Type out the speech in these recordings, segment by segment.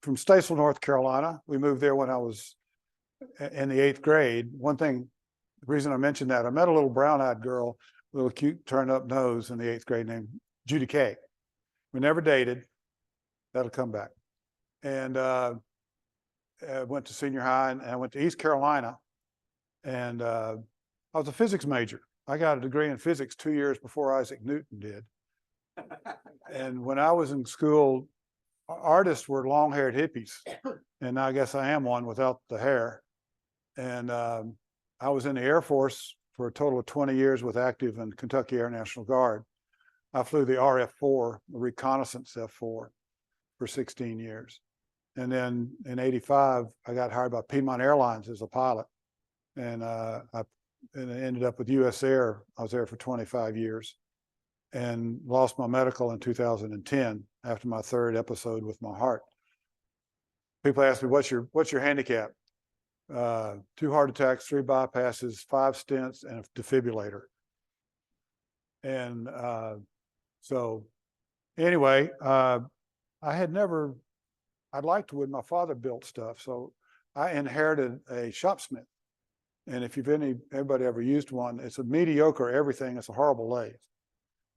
from Statesville, North Carolina. We moved there when I was in the 8th grade. One thing, the reason I mentioned that, I met a little brown-eyed girl, a little cute turned-up nose in the 8th grade named Judy Kay. We never dated. That'll come back. And I went to senior high, and I went to East Carolina, and I was a physics major. I got a degree in physics 2 years before Isaac Newton did. And when I was in school, artists were long-haired hippies, and I guess I am one without the hair. And I was in the Air Force for a total of 20 years with active in Kentucky Air National Guard. I flew the RF-4, the reconnaissance F-4, for 16 years. And then in '85, I got hired by Piedmont Airlines as a pilot. And I ended up with USAir. I was there for 25 years and lost my medical in 2010 after my 3rd episode with my heart. People ask me, what's your handicap? 2 heart attacks, 3 bypasses, 5 stents, and a defibrillator. And so anyway, I'd liked wood. My father built stuff, so I inherited a shopsmith. And if anybody ever used one, it's a mediocre everything. It's a horrible lathe,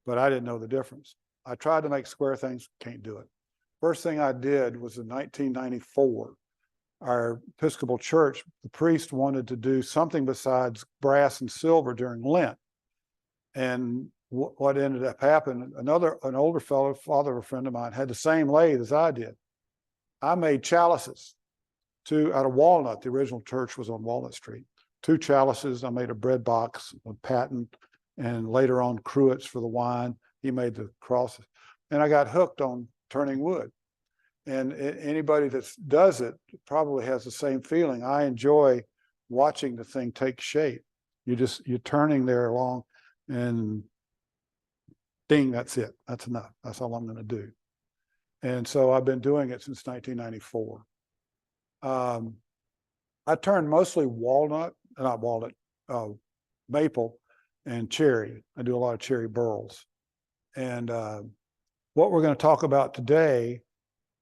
but I didn't know the difference. I tried to make square things, can't do it. First thing I did was in 1994. Our Episcopal church, the priest wanted to do something besides brass and silver during Lent. And what ended up happening, an older fellow, father of a friend of mine, had the same lathe as I did. I made chalices, 2 out of walnut. The original church was on Walnut Street. 2 chalices. I made a bread box, a paten, and later on cruets for the wine. He made the crosses. And I got hooked on turning wood. And anybody that does it probably has the same feeling. I enjoy watching the thing take shape. You're turning there along, and ding, that's it. That's enough. That's all I'm going to do. And so I've been doing it since 1994. I turned mostly maple and cherry. I do a lot of cherry burls. And what we're going to talk about today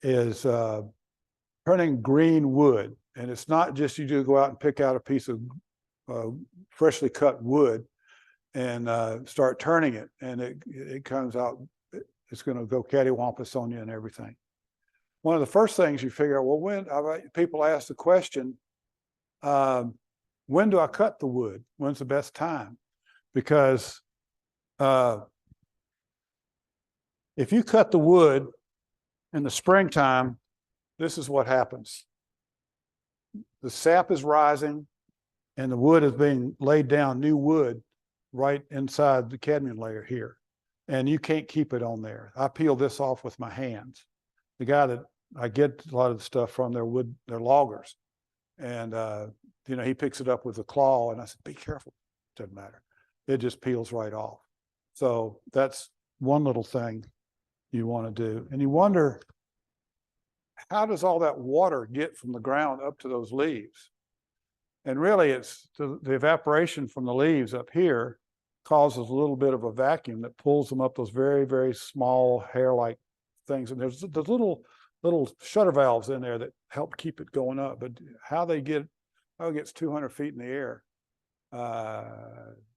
is turning green wood. And it's not just you go out and pick out a piece of freshly cut wood and start turning it, and it comes out, it's going to go cattywampus on you and everything. One of the first things you figure out, well, people ask the question, when do I cut the wood? When's the best time? Because if you cut the wood in the springtime, this is what happens. The sap is rising and the wood is being laid down, new wood, right inside the cadmium layer here. And you can't keep it on there. I peel this off with my hands. The guy that I get a lot of the stuff from, they're loggers. And, he picks it up with a claw, and I said, be careful. Doesn't matter. It just peels right off. So that's one little thing you want to do. And you wonder, how does all that water get from the ground up to those leaves? And really, it's the evaporation from the leaves up here causes a little bit of a vacuum that pulls them up, those very, very small hair-like things. And there's little shutter valves in there that help keep it going up. But how it gets 200 feet in the air,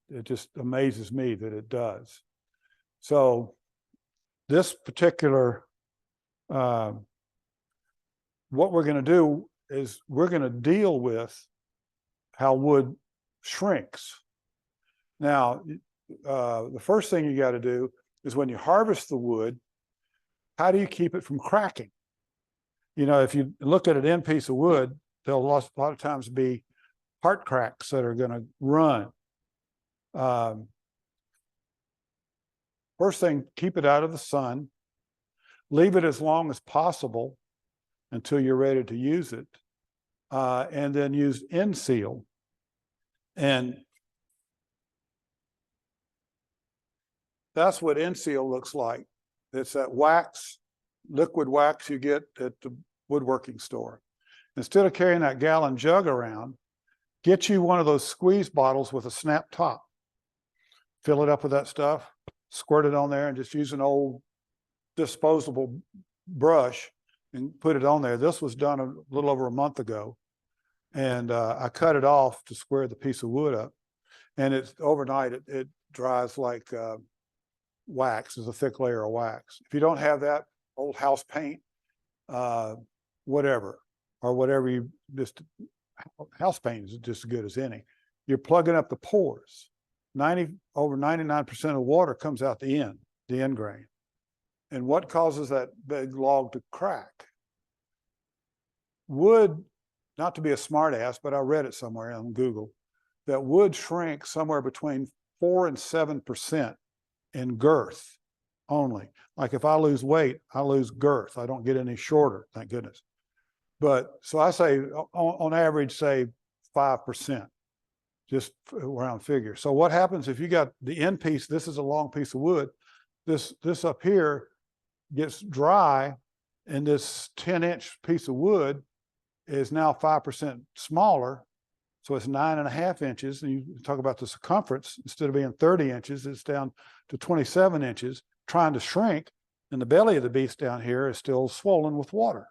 it just amazes me that it does. So this particular, what we're going to do is we're going to deal with how wood shrinks. Now, the first thing you got to do is when you harvest the wood, how do you keep it from cracking? If you look at an end piece of wood, there'll a lot of times be heart cracks that are going to run. First thing, keep it out of the sun. Leave it as long as possible until you're ready to use it. And then use end seal. And that's what end seal looks like. It's that wax, liquid wax you get at the woodworking store. Instead of carrying that gallon jug around, get you one of those squeeze bottles with a snap top. Fill it up with that stuff, squirt it on there, and just use an old disposable brush and put it on there. This was done a little over a month ago. And I cut it off to square the piece of wood up. And it's overnight, it dries like wax. There's a thick layer of wax. If you don't have that, old house paint, whatever, or whatever you just, house paint is just as good as any. You're plugging up the pores. Over 99% of the water comes out the end grain. And what causes that big log to crack? Wood, not to be a smart ass, but I read it somewhere on Google, that wood shrinks somewhere between 4 and 7% in girth only. Like if I lose weight, I lose girth. I don't get any shorter, thank goodness. But so I say on average, say 5, just round figure. So what happens if you got the end piece, this is a long piece of wood, this up here gets dry, and this 10-inch piece of wood is now 5% smaller. So it's 9.5 inches. And you talk about the circumference, instead of being 30 inches, it's down to 27 inches, trying to shrink. And the belly of the beast down here is still swollen with water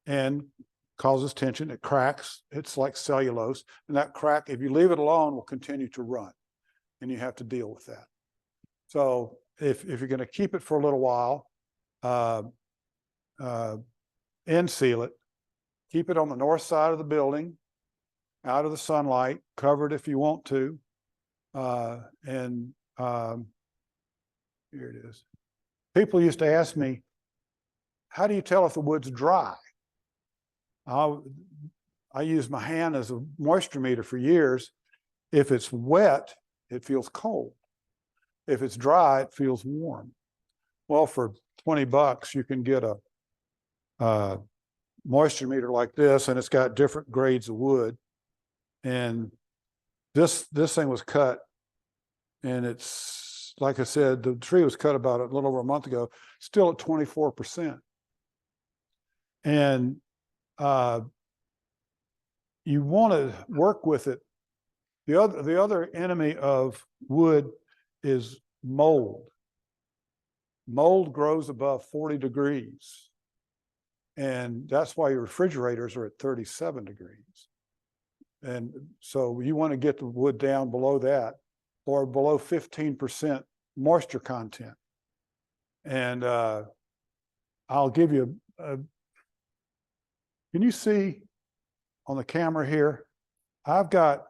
and causes tension. It cracks. It's like cellulose. And that crack, if you leave it alone, will continue to run. And you have to deal with that. So if you're going to keep it for a little while, end seal it. Keep it on the north side of the building, out of the sunlight, covered if you want to. Here it is. People used to ask me, how do you tell if the wood's dry? I use my hand as a moisture meter for years. If it's wet, it feels cold. If it's dry, it feels warm. Well, for $20, you can get a moisture meter like this, and it's got different grades of wood. And this thing was cut, and it's, like I said, the tree was cut about a little over a month ago, still at 24%. And you want to work with it. The other enemy of wood is mold. Mold grows above 40 degrees. And that's why your refrigerators are at 37 degrees. And so you want to get the wood down below that, or below 15% moisture content. And I'll give you can you see on the camera here? I've got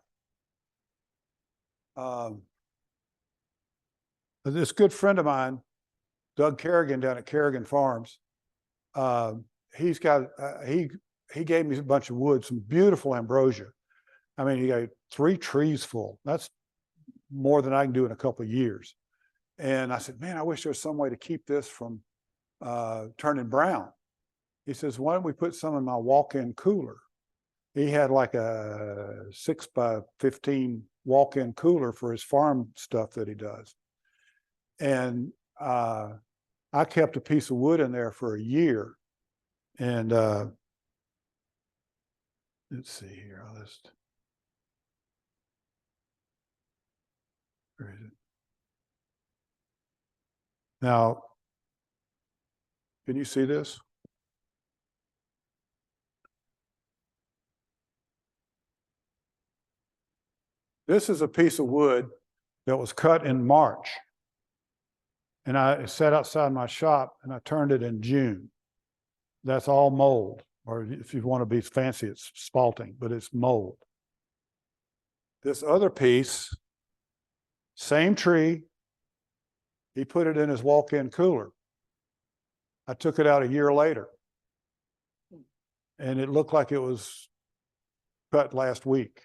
this good friend of mine, Doug Kerrigan, down at Kerrigan Farms. He's got he gave me a bunch of wood, some beautiful ambrosia. I mean, he got 3 trees full. That's more than I can do in a couple of years. And I said, man, I wish there was some way to keep this from turning brown. He says, why don't we put some in my walk-in cooler? He had like a 6x15 walk-in cooler for his farm stuff that he does. And I kept a piece of wood in there for a year. And let's see here. I'll just, where is it? Now, can you see this? This is a piece of wood that was cut in March. And I sat outside my shop and I turned it in June. That's all mold, or if you want to be fancy, it's spalting, but it's mold. This other piece, same tree, he put it in his walk-in cooler. I took it out a year later, and it looked like it was cut last week.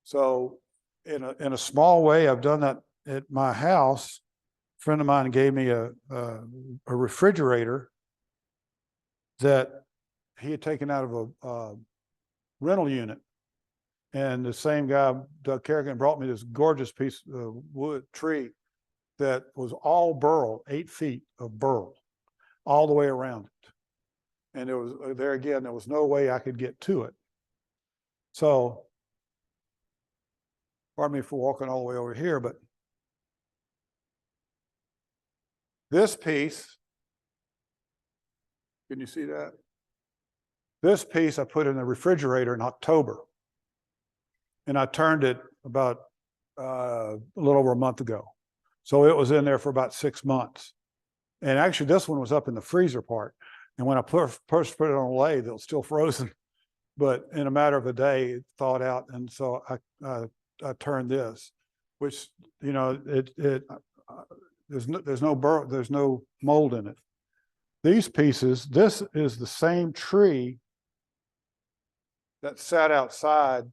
So in a small way, I've done that at my house. A friend of mine gave me a refrigerator that he had taken out of a rental unit. And the same guy, Doug Kerrigan, brought me this gorgeous piece of wood tree that was all burl, 8 feet of burl, all the way around it. And there was, there again, there was no way I could get to it. So, pardon me for walking all the way over here, but this piece Can you see that? This piece I put in the refrigerator in October. And I turned it about a little over a month ago. So it was in there for about 6 months. And actually this one was up in the freezer part. And when I first put it on a lathe, it was still frozen. But in a matter of a day, it thawed out. And so I turned this, which, you know, there's no mold in it. These pieces, this is the same tree that sat outside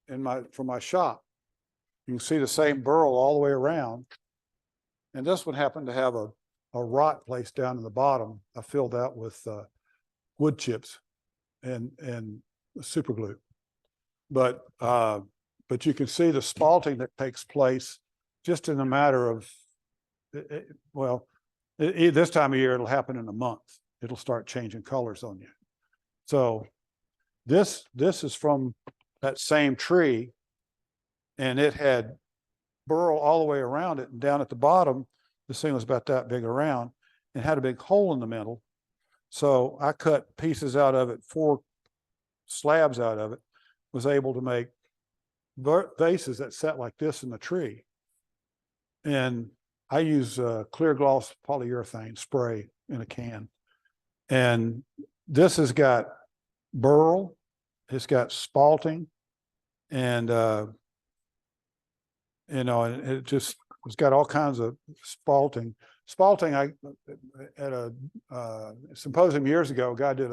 from my shop. You can see the same burl all the way around. And this one happened to have a rot place down in the bottom. I filled that with wood chips and super glue. But you can see the spalting that takes place just in a matter of, this time of year, it'll happen in a month. It'll start changing colors on you. So this is from that same tree, and it had burl all the way around it. And down at the bottom, this thing was about that big around and had a big hole in the middle. So I cut pieces out of it, 4 slabs out of it, was able to make vases that sat like this in the tree. And I use clear gloss polyurethane spray in a can. And this has got burl, it's got spalting, and you know, and it's got all kinds of spalting. Spalting, at a symposium years ago, a guy did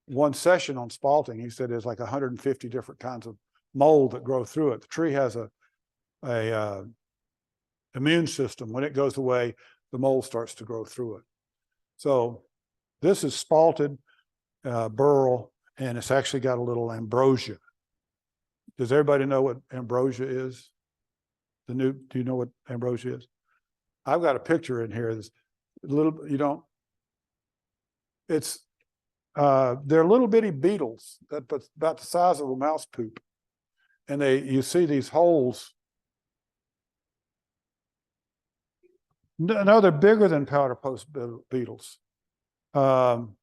one session on spalting. He said there's like 150 different kinds of mold that grow through it. The tree has a immune system. When it goes away, the mold starts to grow through it. So this is spalted burl, and it's actually got a little ambrosia. Does everybody know what ambrosia is? Do you know what ambrosia is? I've got a picture in here. This little, they're little bitty beetles that about the size of a mouse poop. And you see these holes. No, they're bigger than powder post beetles. None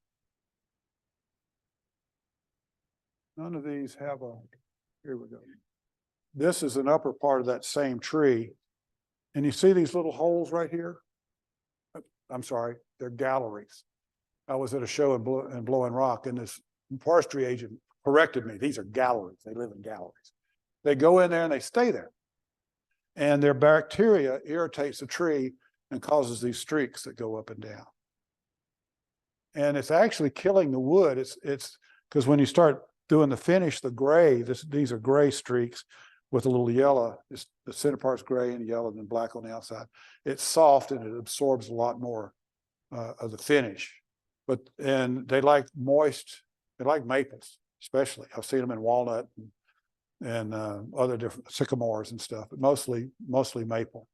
of these have here we go. This is an upper part of that same tree. And you see these little holes right here? I'm sorry, they're galleries. I was at a show in Blowing Rock, and this forestry agent corrected me. These are galleries. They live in galleries. They go in there and they stay there. And their bacteria irritates the tree and causes these streaks that go up and down. And it's actually killing the wood. It's because when you start doing the finish, the gray, these are gray streaks with a little yellow. The center part's gray and yellow and then black on the outside. It's soft and it absorbs a lot more of the finish. And they like moist, they like maples, especially. I've seen them in walnut and other different sycamores and stuff, but mostly maple.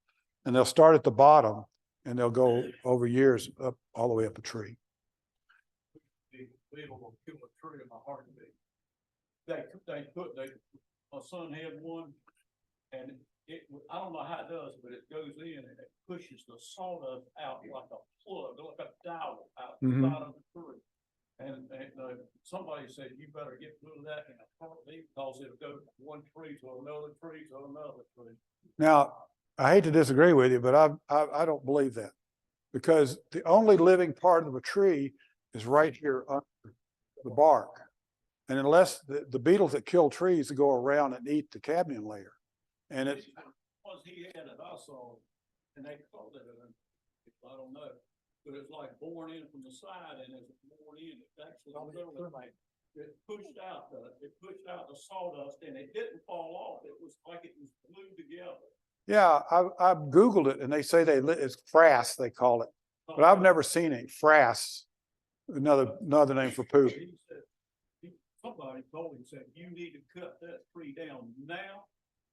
And they'll start at the bottom and they'll go over years up all the way up a tree. The beetle will kill a tree in my heartbeat. My son had one, and I don't know how it does, but it goes in and it pushes the sawdust out like a plug, like a dowel out the side of the tree. And somebody said, you better get rid of that in a heartbeat because it'll go from one tree to another tree to another tree. Now, I hate to disagree with you, but I don't believe that, because the only living part of a tree is right here under the bark. And unless the beetles that kill trees go around and eat the cadmium layer. And it was he had it, I saw it, and they called it, I don't know, but it's like born in from the side, and it's born in, it's actually it pushed out the sawdust, and it didn't fall off. It was like it was glued together. Yeah, I've Googled it, and they say it's frass, they call it, but I've never seen it. Frass, another name for poop. Somebody told him, said, you need to cut that tree down now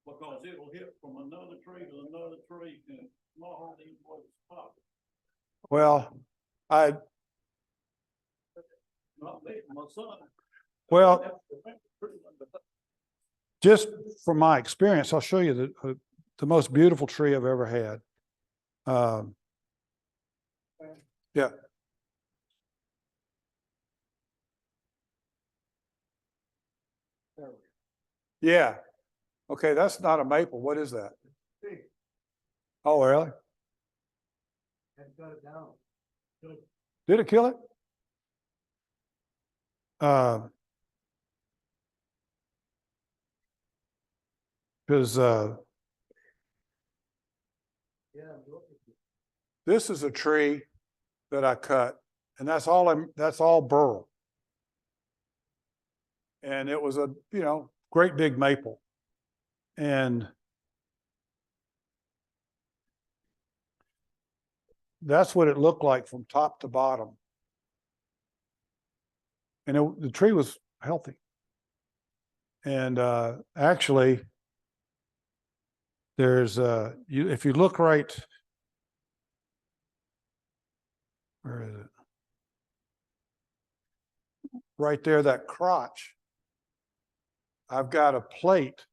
because it'll hit from another tree to another tree, and it's not hard to even stop it. Well, just from my experience, I'll show you the most beautiful tree I've ever had. Yeah. Yeah. Okay, that's not a maple. What is that? Oh, really? And cut it down. Did it kill it? Because Yeah. this is a tree that I cut, and that's all burl. And it was a, great big maple. And that's what it looked like from top to bottom. And the tree was healthy. And actually, there's if you look right, where is it? Right there, that crotch. I've got a plate.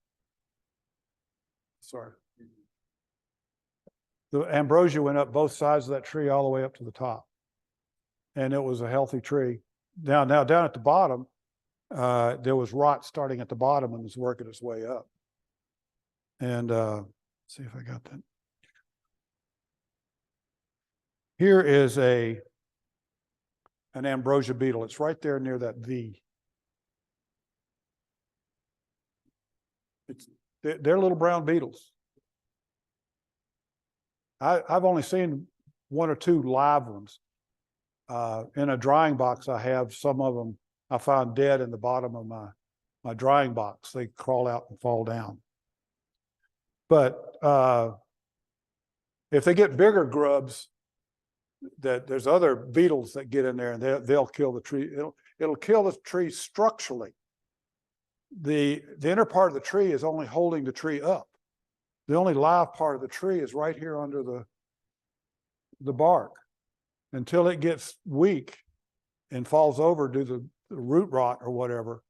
Sorry. The ambrosia went up both sides of that tree all the way up to the top. And it was a healthy tree. Now down at the bottom, there was rot starting at the bottom and was working its way up. And see if I got that. Here is an ambrosia beetle. It's right there near that V. They're little brown beetles. I've only seen one or two live ones. In a drying box, I have some of them I found dead in the bottom of my drying box. They crawl out and fall down. But if they get bigger grubs, there's other beetles that get in there and they'll kill the tree. It'll kill the tree structurally. The inner part of the tree is only holding the tree up. The only live part of the tree is right here under the bark. Until it gets weak and falls over due to the root rot or whatever,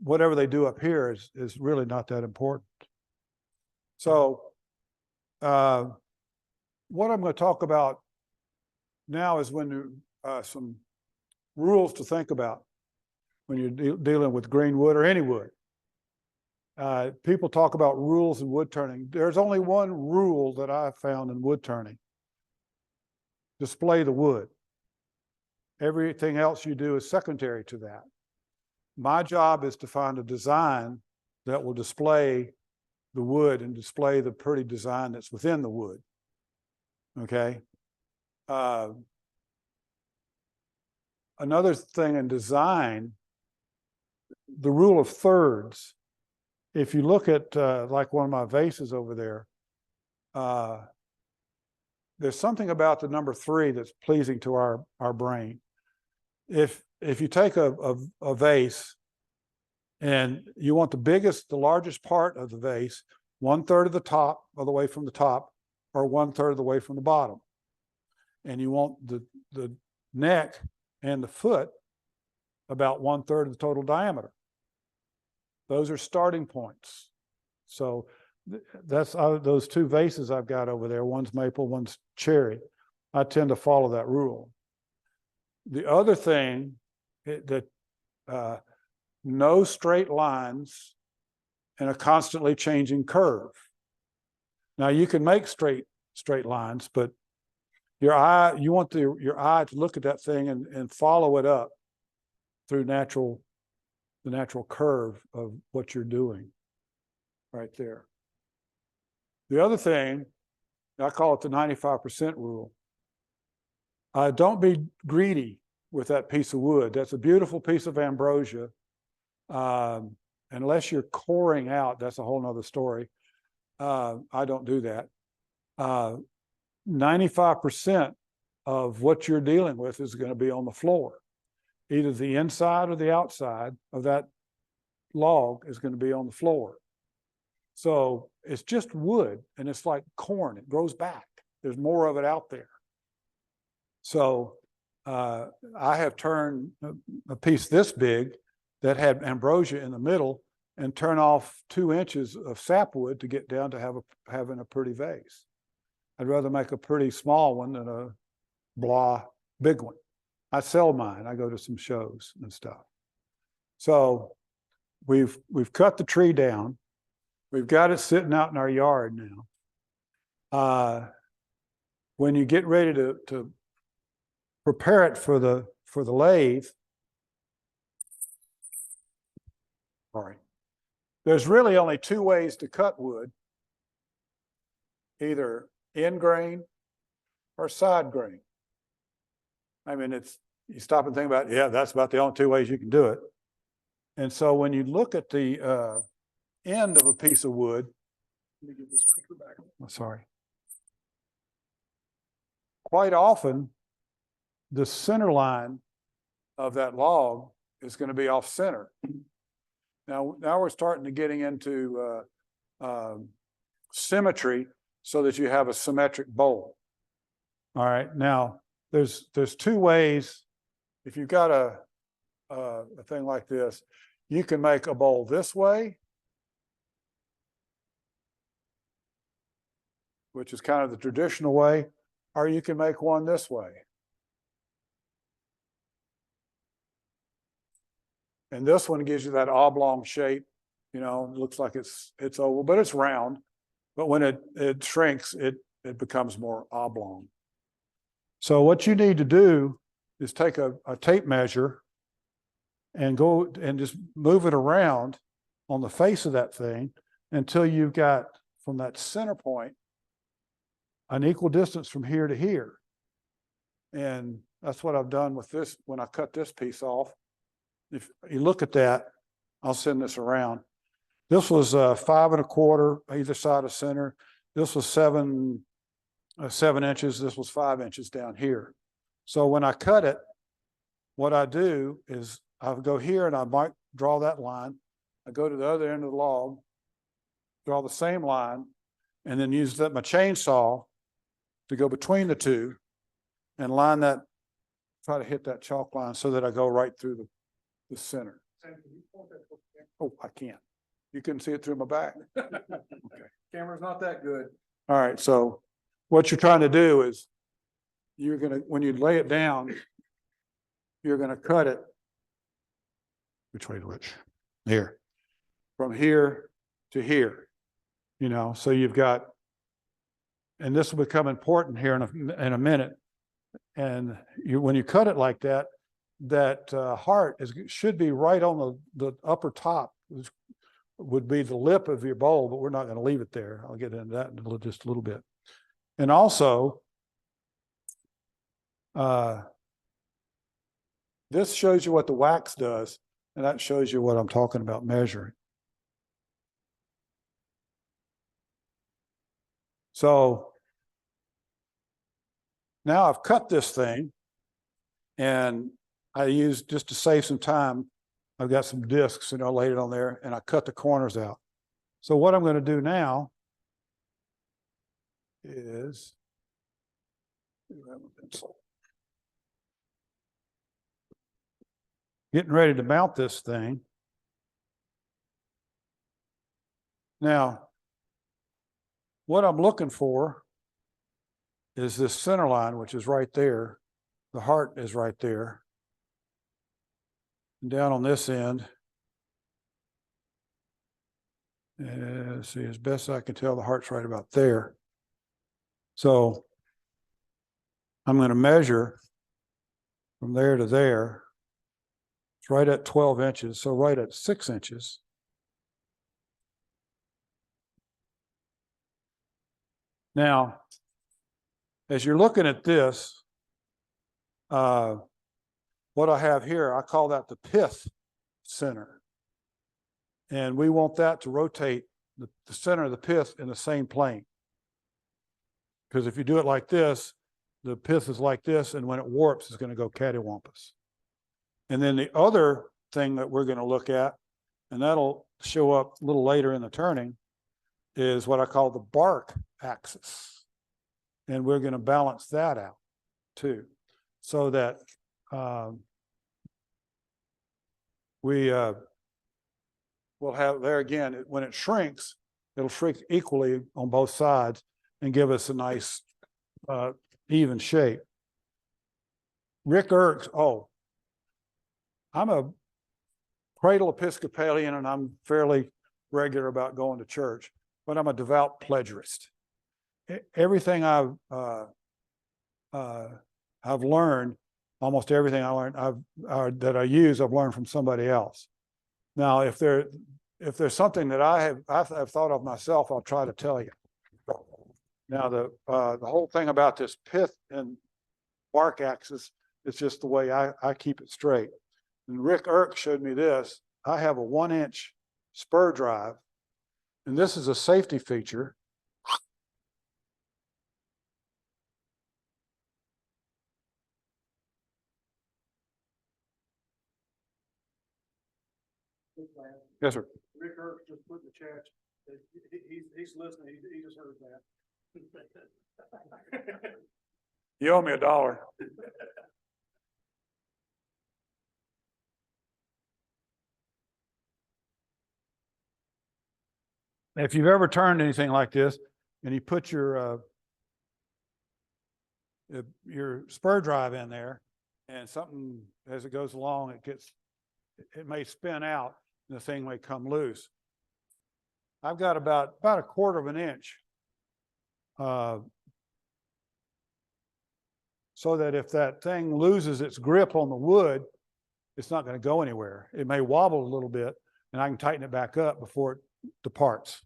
whatever they do up here is really not that important. So what I'm going to talk about now is some rules to think about when you're dealing with green wood or any wood. People talk about rules in wood turning. There's only one rule that I've found in wood turning. Display the wood. Everything else you do is secondary to that. My job is to find a design that will display the wood and display the pretty design that's within the wood. Okay. Another thing in design, the rule of thirds. If you look at like one of my vases over there, there's something about the number 3 that's pleasing to our brain. If you take a vase and you want the largest part of the vase, 1/3 of the top, all the way from the top, or 1/3 of the way from the bottom, and you want the neck and the foot about 1/3 of the total diameter. Those are starting points. So that's those 2 vases I've got over there. One's maple, one's cherry. I tend to follow that rule. The other thing that no straight lines and a constantly changing curve. Now you can make straight lines, but you want your eye to look at that thing and follow it up through the natural curve of what you're doing right there. The other thing, I call it the 95% rule. Don't be greedy with that piece of wood. That's a beautiful piece of ambrosia. Unless you're coring out, that's a whole nother story. I don't do that. 95% of what you're dealing with is going to be on the floor. Either the inside or the outside of that log is going to be on the floor. So it's just wood, and it's like corn. It grows back. There's more of it out there. So I have turned a piece this big that had ambrosia in the middle and turn off 2 inches of sapwood to get down to having a pretty vase. I'd rather make a pretty small one than a blah big one. I sell mine. I go to some shows and stuff. So we've cut the tree down. We've got it sitting out in our yard now. When you get ready to prepare it for the lathe, all right, there's really only two ways to cut wood, either in grain or side grain. I mean, you stop and think about it, yeah, that's about the only two ways you can do it. And so when you look at the end of a piece of wood, let me get this speaker back. Oh, sorry. Quite often, the center line of that log is going to be off center. Now we're starting to getting into symmetry so that you have a symmetric bowl. All right. Now there's two ways. If you've got a thing like this, you can make a bowl this way, which is kind of the traditional way, or you can make one this way. And this one gives you that oblong shape, you know, it looks like it's oval, but it's round. But when it shrinks, it becomes more oblong. So what you need to do is take a tape measure and go and just move it around on the face of that thing until you've got from that center point an equal distance from here to here. And that's what I've done with this when I cut this piece off. If you look at that, I'll send this around. This was 5 1/4 either side of center. This was 7 inches. This was 5 inches down here. So when I cut it, what I do is I go here and I might draw that line. I go to the other end of the log, draw the same line, and then use my chainsaw to go between the two and line that, try to hit that chalk line so that I go right through the center. Oh, I can't. You couldn't see it through my back. Okay. Camera's not that good. All right. So what you're trying to do is you're going to, when you lay it down, you're going to cut it. Which way to which? Here. From here to here. You know, so you've got, and this will become important here in a minute. And when you cut it like that, that heart should be right on the upper top, which would be the lip of your bowl, but we're not going to leave it there. I'll get into that in just a little bit. And also, this shows you what the wax does, and that shows you what I'm talking about measuring. So now I've cut this thing, and I used, just to save some time, I've got some discs, you know, laid it on there, and I cut the corners out. So what I'm going to do now is getting ready to mount this thing. Now, what I'm looking for is this center line, which is right there. The heart is right there. And down on this end, see, as best I can tell, the heart's right about there. So I'm going to measure from there to there. It's right at 12 inches, so right at 6 inches. Now, as you're looking at this, what I have here, I call that the pith center. And we want that to rotate the center of the pith in the same plane. Because if you do it like this, the pith is like this, and when it warps, it's going to go cattywampus. And then the other thing that we're going to look at, and that'll show up a little later in the turning, is what I call the bark axis. And we're going to balance that out too, so that we will have there again, when it shrinks, it'll shrink equally on both sides and give us a nice even shape. Rick Erks, I'm a cradle Episcopalian, and I'm fairly regular about going to church, but I'm a devout plagiarist. Everything I've learned, almost everything I learned, that I use, I've learned from somebody else. Now, if there's something that I've thought of myself, I'll try to tell you. Now, the whole thing about this pith and bark axis is just the way I keep it straight. And Rick Irk showed me this. I have a 1-inch spur drive, and this is a safety feature. Yes, sir. Rick Irk just put in the chat. He's listening. He just heard that. You owe me $1. If you've ever turned anything like this, and you put your spur drive in there, and something as it goes along, it may spin out, and the thing may come loose. I've got about a 1/4 inch, so that if that thing loses its grip on the wood, it's not going to go anywhere. It may wobble a little bit, and I can tighten it back up before it departs.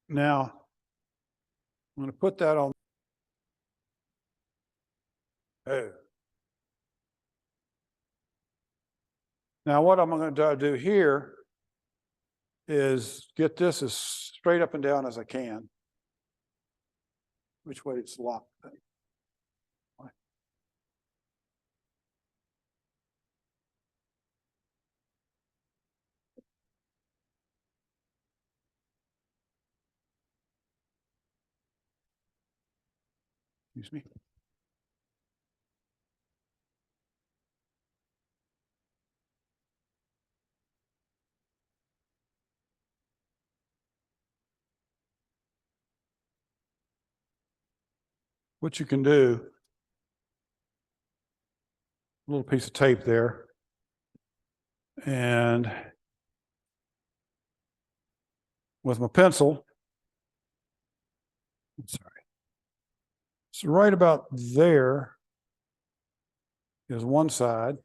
Now, I'm going to put that on. Oh. Now, what I'm going to do here is get this as straight up and down as I can. Which way it's locked? Excuse me. What you can do, a little piece of tape there, and with my pencil, I'm sorry, so right about there is one side.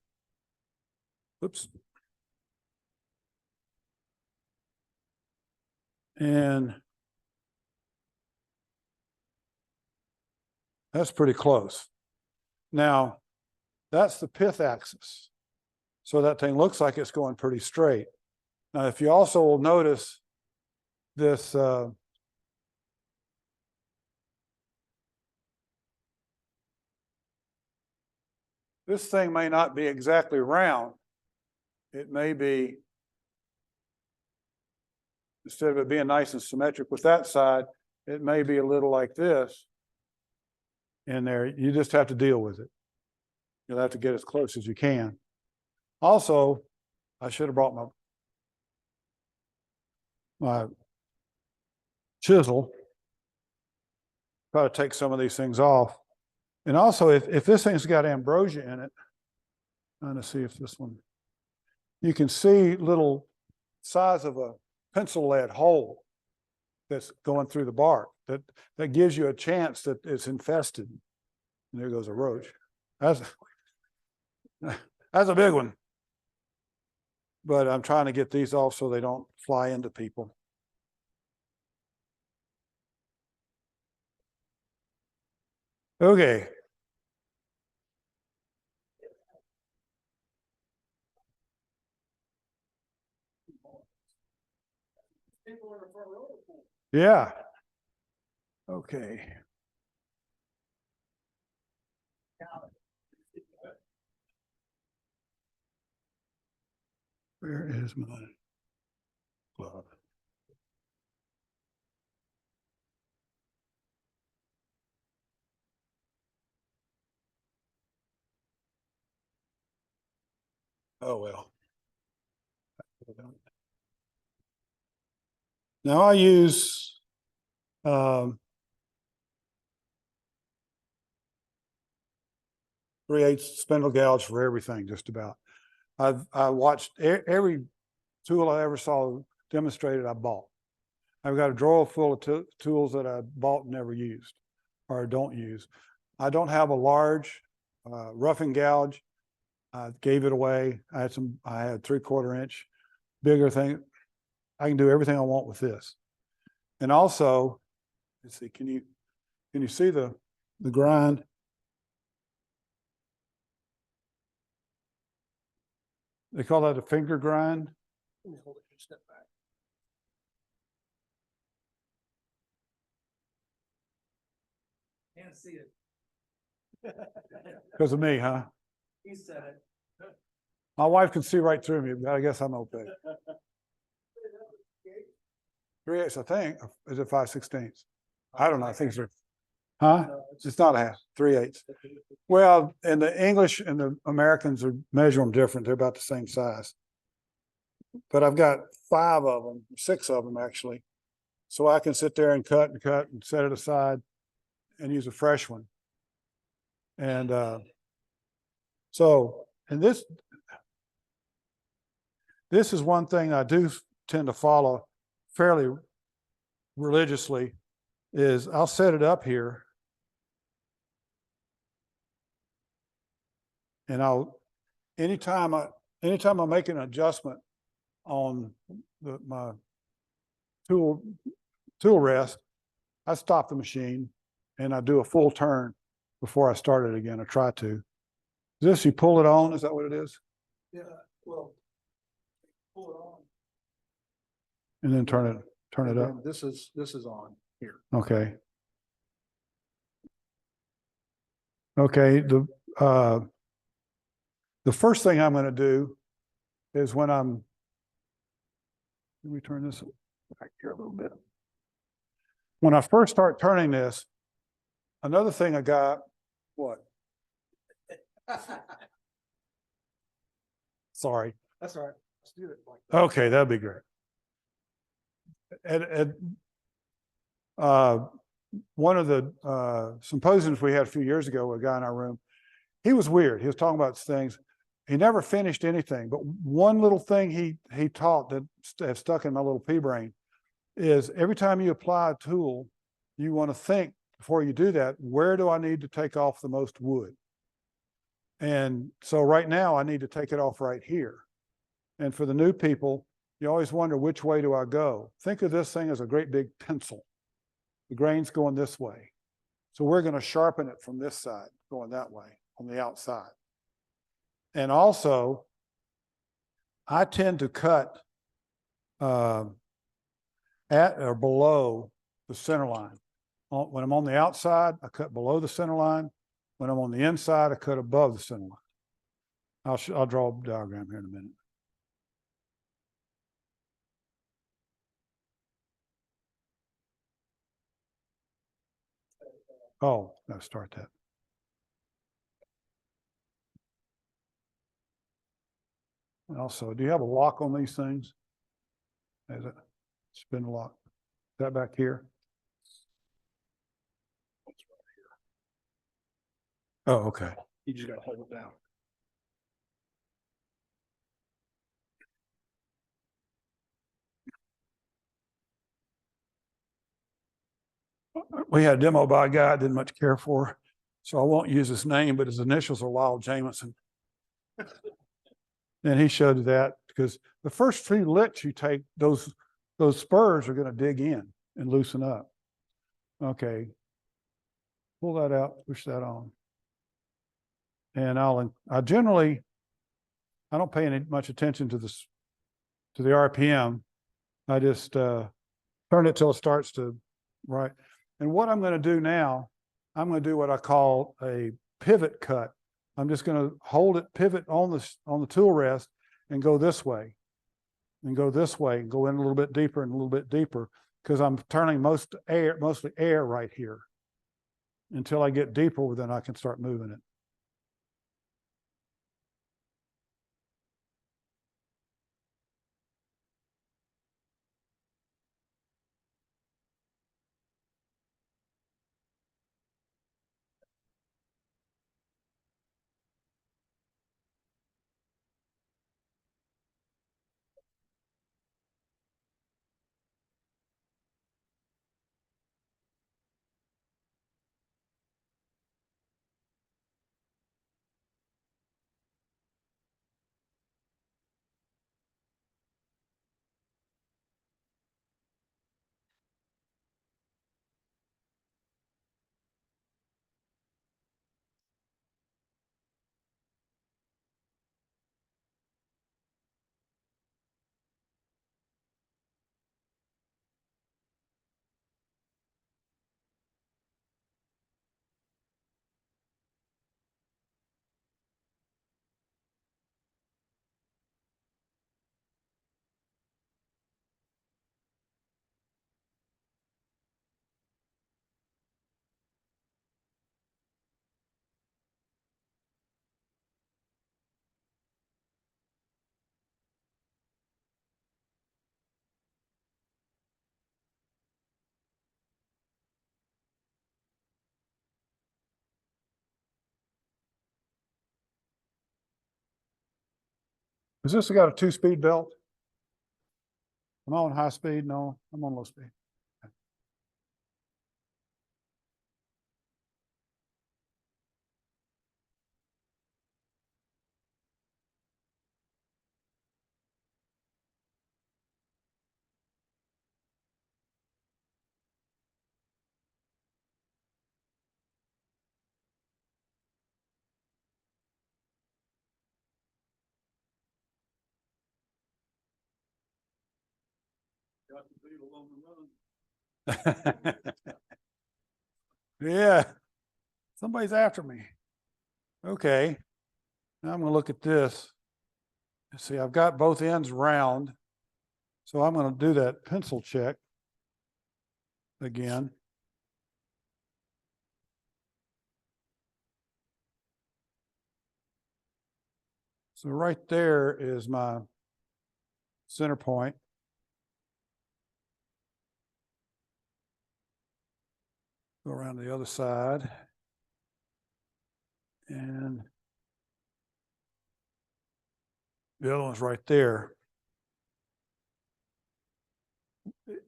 Oops. And that's pretty close. Now, that's the pith axis. So that thing looks like it's going pretty straight. Now, if you also will notice this this thing may not be exactly round. It may be, instead of it being nice and symmetric with that side, it may be a little like this in there. You just have to deal with it. You'll have to get as close as you can. Also, I should have brought my chisel. Try to take some of these things off. And also, if this thing's got ambrosia in it, I'm trying to see if this one, you can see little size of a pencil lead hole that's going through the bark. That gives you a chance that it's infested. And there goes a roach. That's a big one. But I'm trying to get these off so they don't fly into people. Okay. Yeah. Okay. Where is my glove? Oh, well. Now I use 3/8 spindle gouge for everything, just about. I watched every tool I ever saw demonstrated I bought. I've got a drawer full of tools that I bought and never used or don't use. I don't have a large roughing gouge. I gave it away. I had 3/4 inch bigger thing. I can do everything I want with this. And also, let's see, can you see the grind? They call that a finger grind. Let me hold it a step back. Can't see it. Because of me, huh? He said it. My wife can see right through me, but I guess I'm okay. 3/8, I think. Is it 5/16? I don't know. I think it's, huh? It's not a half, 3/8. Well, and the English and the Americans measure them different. They're about the same size. But I've got 5 of them, 6 of them actually. So I can sit there and cut and set it aside and use a fresh one. And and this is one thing I do tend to follow fairly religiously, is I'll set it up here and anytime I make an adjustment on my tool rest, I stop the machine and I do a full turn before I start it again. I try to. This, you pull it on, is that what it is? Yeah, well, pull it on. And then turn it up. And this is on here. Okay. Okay, the first thing I'm going to do is when let me turn this back here a little bit. When I first start turning this, another thing I got, what? Sorry. That's all right. Let's do it. Okay, that'd be great. At one of the symposiums we had a few years ago with a guy in our room, he was weird. He was talking about things. He never finished anything, but one little thing he taught that has stuck in my little pea brain is every time you apply a tool, you want to think before you do that, where do I need to take off the most wood? And so right now I need to take it off right here. And for the new people, you always wonder, which way do I go? Think of this thing as a great big pencil. The grain's going this way. So we're going to sharpen it from this side, going that way on the outside. And also, I tend to cut at or below the center line. When I'm on the outside, I cut below the center line. When I'm on the inside, I cut above the center line. I'll draw a diagram here in a minute. Oh, let's start that. Also, do you have a lock on these things? Is it spin lock? Is that back here? Oh, okay. You just gotta hold it down. We had a demo by a guy I didn't much care for, so I won't use his name, but his initials are Lyle Jamison. And he showed that because the first few licks you take, those spurs are going to dig in and loosen up. Okay. Pull that out, push that on. And I generally, I don't pay any much attention to the RPM. I just turn it till it starts to right. And what I'm going to do now, I'm going to do what I call a pivot cut. I'm just going to hold it, pivot on the tool rest and go this way and go this way and go in a little bit deeper and a little bit deeper, because I'm turning mostly air right here. Until I get deeper, then I can start moving it. Has this got a 2-speed belt? Am I on high speed? No, I'm on low speed. Got the beetle on the run. Yeah, somebody's after me. Okay, now I'm gonna look at this. See, I've got both ends round. So I'm gonna do that pencil check again. So right there is my center point. Go around the other side. And the other one's right there.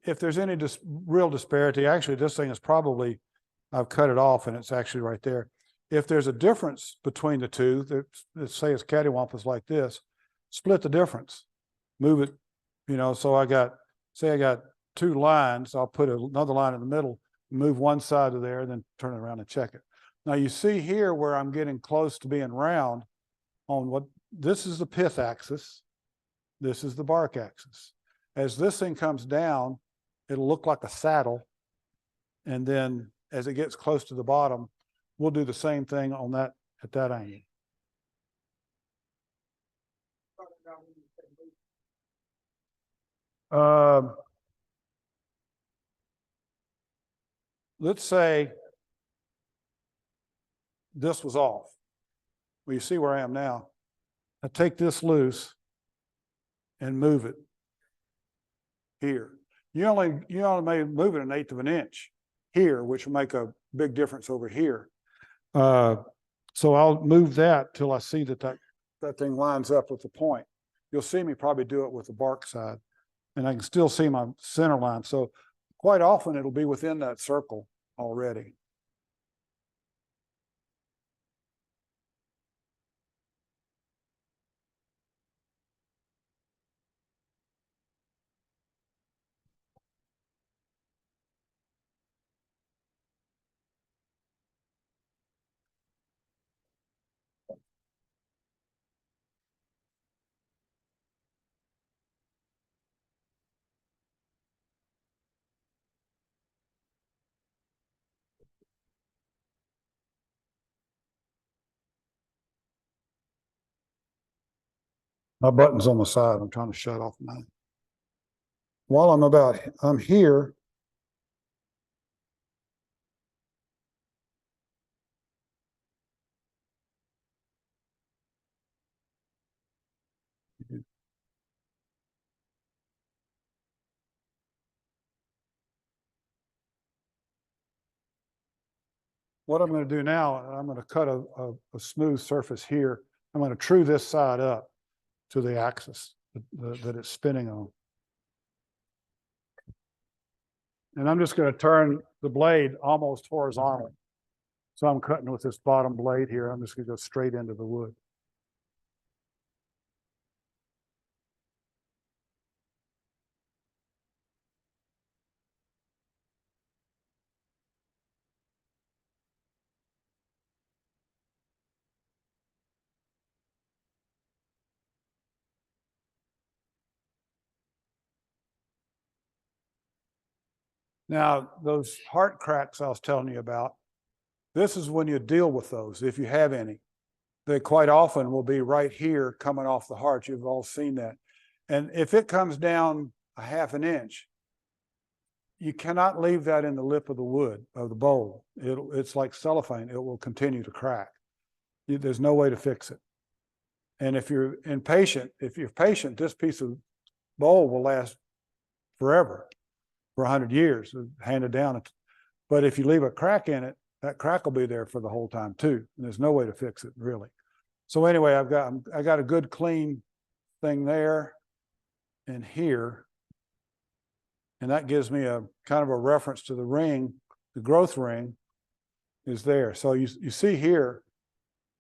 If there's any real disparity, actually this thing is probably, I've cut it off and it's actually right there. If there's a difference between the two, let's say it's cattywampus like this, split the difference, move it, so say I got 2 lines, I'll put another line in the middle, move one side to there, then turn it around and check it. Now you see here where I'm getting close to being round on this is the pith axis, this is the bark axis. As this thing comes down, it'll look like a saddle. And then as it gets close to the bottom, we'll do the same thing on that at that angle. Let's say this was off. Well, you see where I am now. I take this loose and move it here. You only may move it 1/8 of an inch here, which will make a big difference over here. So I'll move that till I see that thing lines up with the point. You'll see me probably do it with the bark side, and I can still see my center line. So quite often it'll be within that circle already. My button's on the side. I'm trying to shut off mine. While I'm here. What I'm going to do now, I'm going to cut a smooth surface here. I'm going to true this side up to the axis that it's spinning on. And I'm just going to turn the blade almost horizontal. So I'm cutting with this bottom blade here. I'm just going to go straight into the wood. Now, those heart cracks I was telling you about, this is when you deal with those, if you have any. They quite often will be right here coming off the heart. You've all seen that. And if it comes down 1/2 inch, you cannot leave that in the lip of the wood, of the bowl. It's like cellophane. It will continue to crack. There's no way to fix it. And if you're patient, this piece of bowl will last forever, for 100 years, handed down. But if you leave a crack in it, that crack will be there for the whole time too. And there's no way to fix it really. So anyway, I got a good clean thing there and here. And that gives me a kind of a reference to the ring, the growth ring is there. So you see here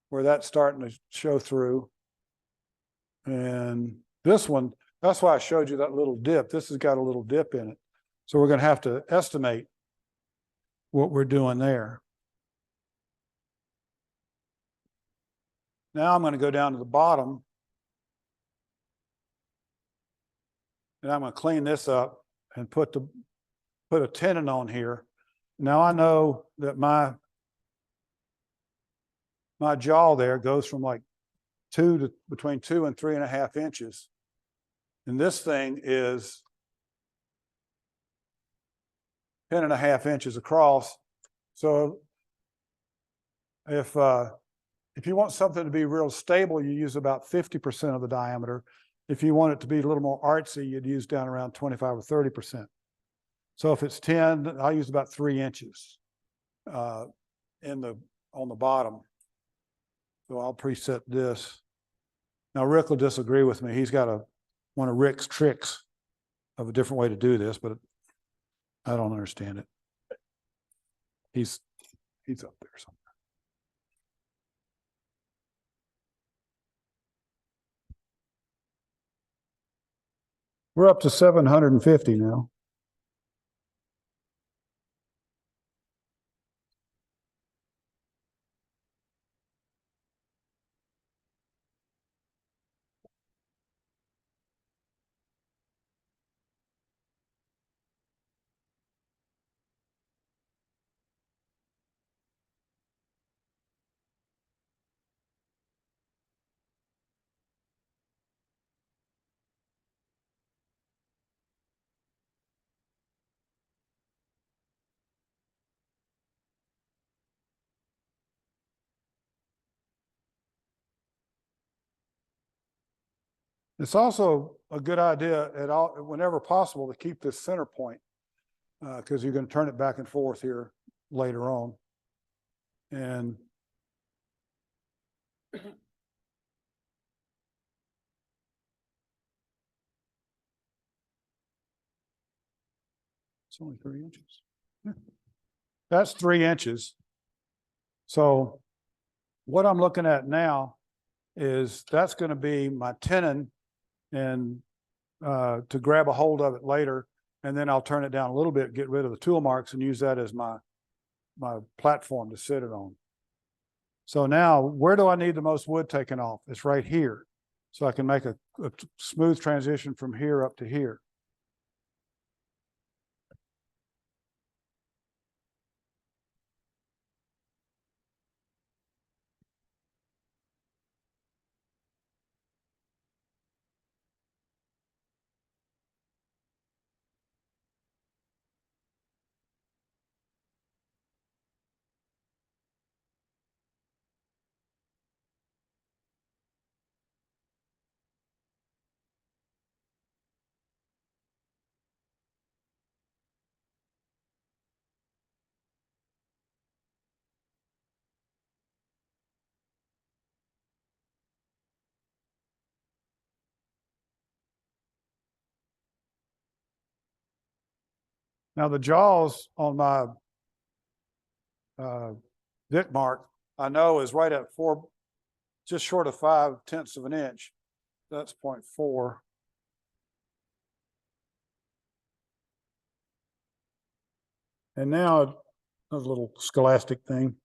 where that's starting to show through. And this one, that's why I showed you that little dip. This has got a little dip in it. So we're going to have to estimate what we're doing there. Now I'm going to go down to the bottom. And I'm going to clean this up and put a tenon on here. Now I know that my jaw there goes from like between 2 and 3.5 inches. And this thing is 10.5 inches across. So if you want something to be real stable, you use about 50% of the diameter. If you want it to be a little more artsy, you'd use down around 25 or 30%. So if it's 10, I'll use about 3 inches on the bottom. So I'll preset this. Now Rick will disagree with me. He's got one of Rick's tricks of a different way to do this, but I don't understand it. He's up there somewhere. We're up to 750 now. It's also a good idea whenever possible to keep this center point because you're going to turn it back and forth here later on. And it's only 3 inches. That's 3 inches. So what I'm looking at now is that's going to be my tenon and to grab a hold of it later. And then I'll turn it down a little bit, get rid of the tool marks and use that as my platform to sit it on. So now where do I need the most wood taken off? It's right here. So I can make a smooth transition from here up to here. Now the jaws on my Vic mark, I know is right at just short of 5/10 of an inch. That's 0.4. And now a little scholastic thing.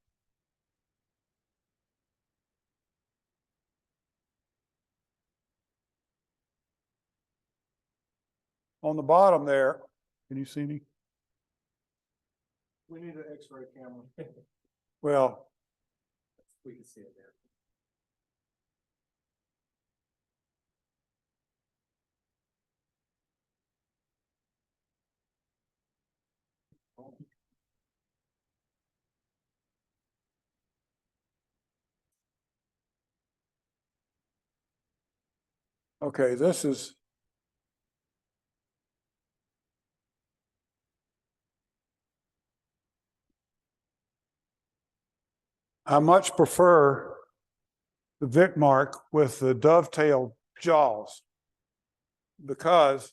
On the bottom there, can you see me? We need an X-ray camera. Well, We can see it there. okay, I much prefer the Vic mark with the dovetailed jaws because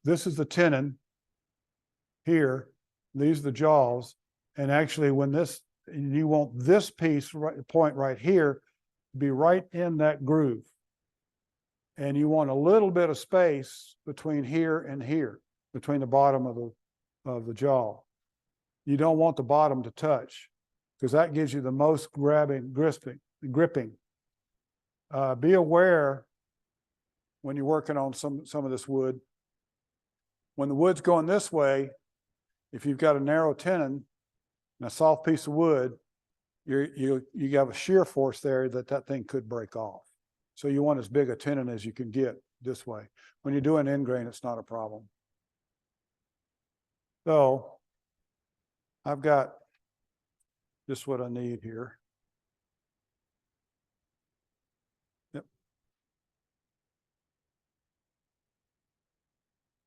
this is the tenon here. These are the jaws. And actually when this, you want this piece, point right here, be right in that groove. And you want a little bit of space between here and here, between the bottom of the jaw. You don't want the bottom to touch because that gives you the most gripping. Be aware when you're working on some of this wood. When the wood's going this way, if you've got a narrow tenon and a soft piece of wood, you have a shear force there that thing could break off. So you want as big a tenon as you can get this way. When you're doing end grain, it's not a problem. So I've got just what I need here. Yep.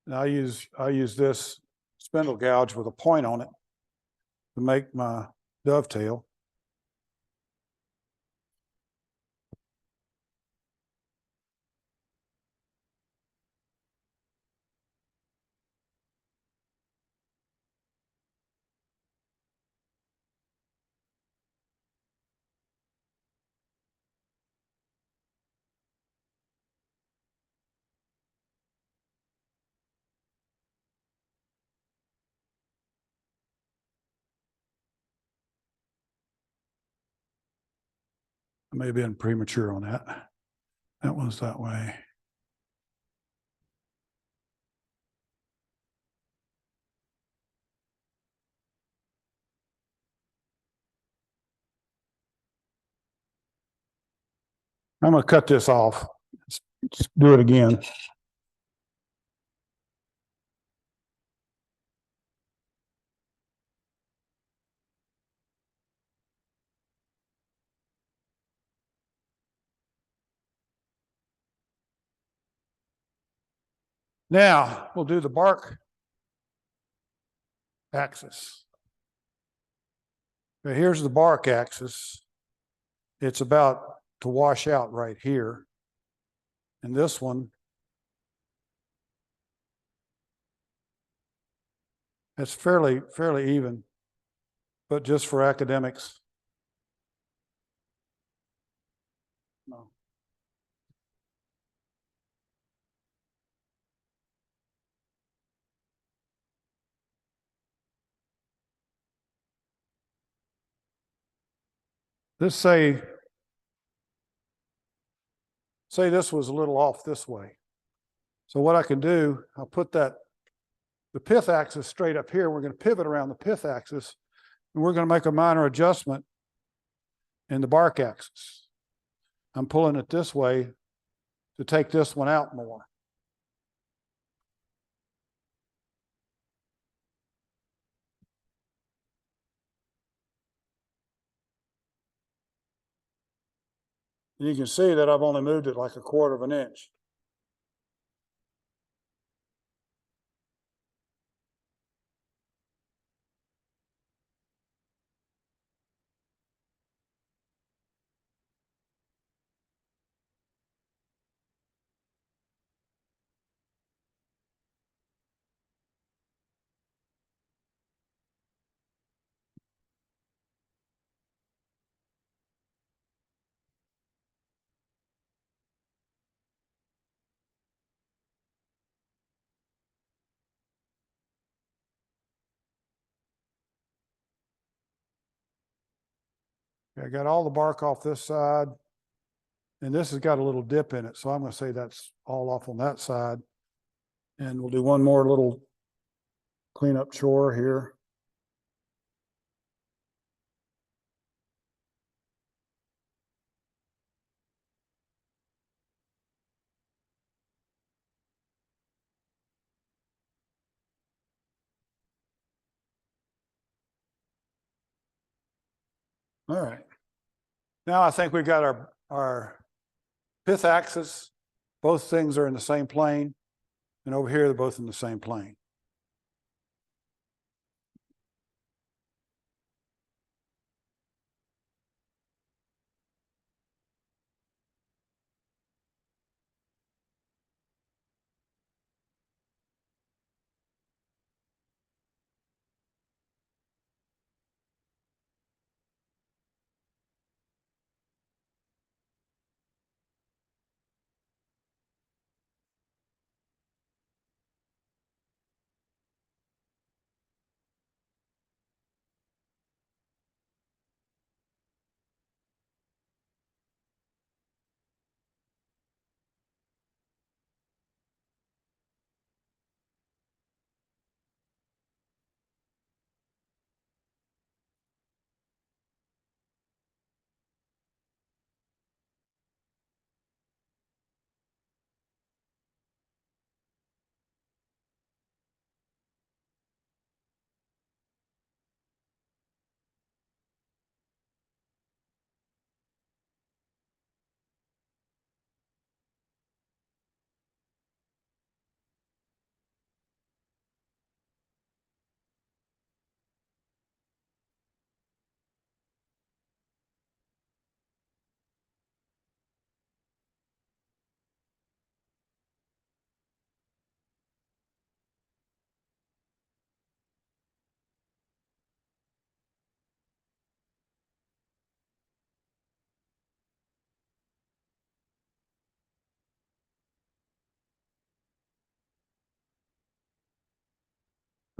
And I use this spindle gouge with a point on it to make my dovetail. I may have been premature on that. That was that way. I'm going to cut this off. Let's do it again. Now we'll do the bark axis. Now here's the bark axis. It's about to wash out right here. And this one, it's fairly even, but just for academics. No. Let's say this was a little off this way. So what I can do, I'll put the pith axis straight up here. We're going to pivot around the pith axis, and we're going to make a minor adjustment in the bark axis. I'm pulling it this way to take this one out more. And you can see that I've only moved it like 1/4 of an inch. I got all the bark off this side, and this has got a little dip in it, so I'm going to say that's all off on that side. And we'll do one more little cleanup chore here. All right. Now I think we've got our pith axis. Both things are in the same plane. And over here, they're both in the same plane.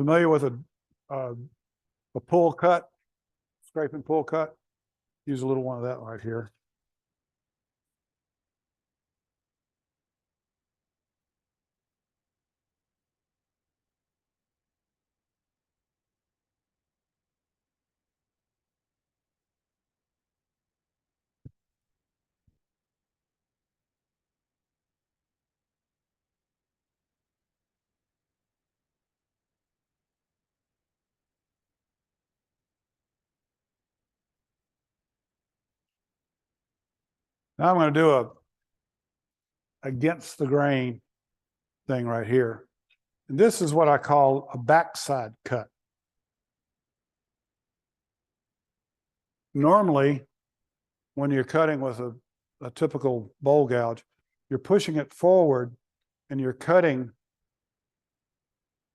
Familiar with a pull cut, scraping pull cut? Use a little one of that right here. Now I'm going to do a against the grain thing right here. And this is what I call a backside cut. Normally, when you're cutting with a typical bowl gouge, you're pushing it forward and you're cutting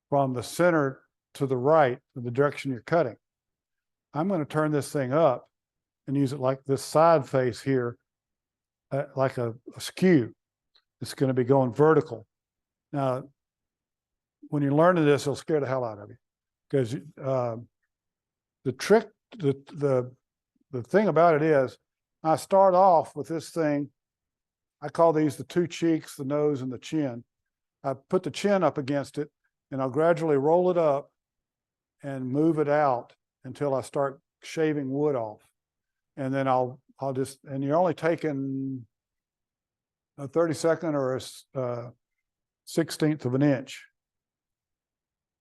from the center to the right in the direction you're cutting. I'm going to turn this thing up and use it like this side face here, like a skew. It's going to be going vertical. Now, when you're learning this, it'll scare the hell out of you, because the trick, the thing about it is, I start off with this thing. I call these the two cheeks, the nose, and the chin. I put the chin up against it, and I'll gradually roll it up and move it out until I start shaving wood off. And then I'll just, and you're only taking a 32nd or a 16th of an inch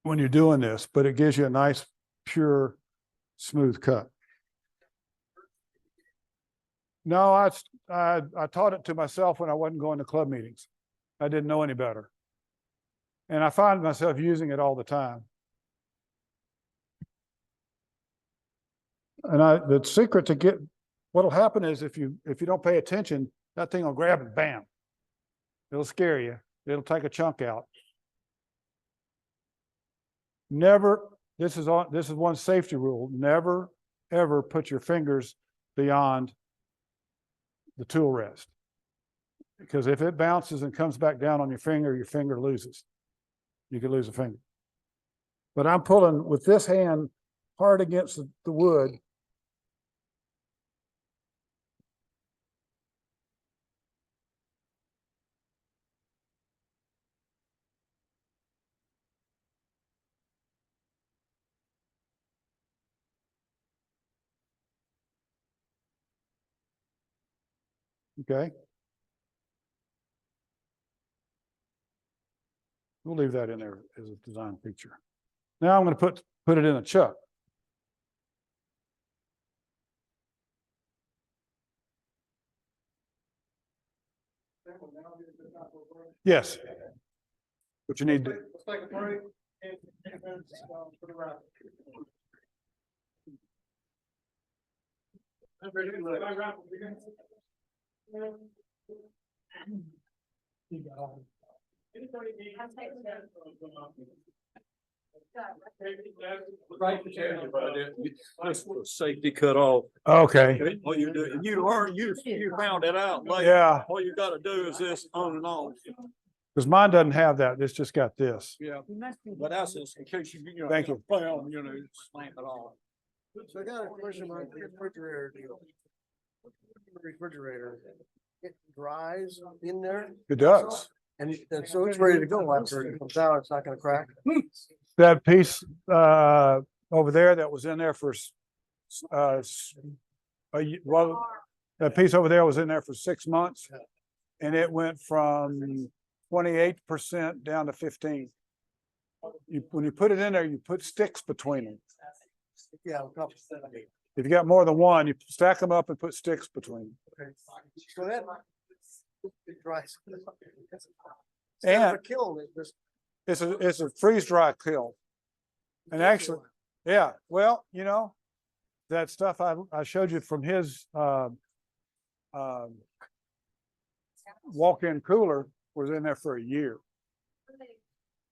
when you're doing this, but it gives you a nice, pure, smooth cut. No, I taught it to myself when I wasn't going to club meetings. I didn't know any better. And I find myself using it all the time. And the secret to get, what'll happen is if you don't pay attention, that thing will grab and bam. It'll scare you. It'll take a chunk out. Never, this is one safety rule. Never, ever put your fingers beyond the tool rest. Because if it bounces and comes back down on your finger loses. You could lose a finger. But I'm pulling with this hand hard against the wood. Okay. We'll leave that in there as a design feature. Now I'm going to put it in a chuck. Yes. What you need to. Let's take a break and put it around. Right, that's safety cut off. Okay. What you do, you found it out later. Yeah. All you gotta do is this on and off. Because mine doesn't have that. It's just got this. Yeah, but that's just in case you, Thank you. play on, slam it off. So I got a question on the refrigerator deal. Refrigerator, it dries in there. It does. And so it's ready to go after it comes out. It's not gonna crack. That piece over there that was in there for well, that piece over there was in there for 6 months, and it went from 28% down to 15%. When you put it in there, you put sticks between them. Yeah. If you got more than one, you stack them up and put sticks between them. Okay. So that it dries. And a kiln, it's a freeze dry kiln. And actually, yeah, well, that stuff I showed you from his walk-in cooler was in there for a year.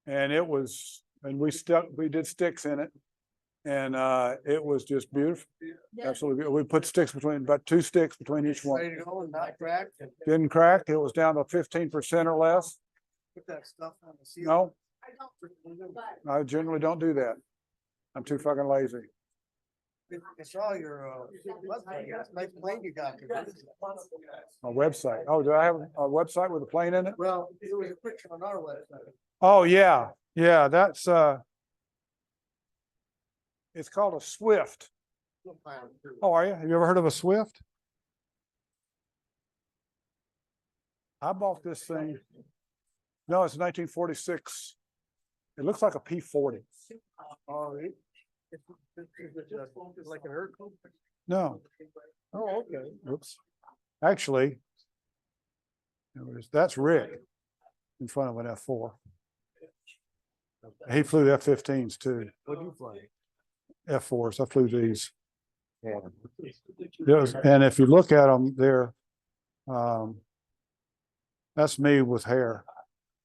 And we did sticks in it. And it was just beautiful. Absolutely beautiful. We put sticks about 2 sticks between each one. ready to go and not cracked. Didn't crack. It was down to 15% or less. Put that stuff on the ceiling. No, I generally don't do that. I'm too fucking lazy. I saw your, website, nice plane you got. A website. Oh, do I have a website with a plane in it? Well, it was a picture on our website. Oh, yeah. Yeah, that's, it's called a Swift. Oh, are you? Have you ever heard of a Swift? I bought this thing. No, it's 1946. It looks like a P-40. Oh, like an Earth? No, Oh, okay. oops. Actually, that's Rick in front of an F4. He flew F-15s too. What'd you fly? F4s. I flew these. Yeah. And if you look at them, they're, that's me with hair.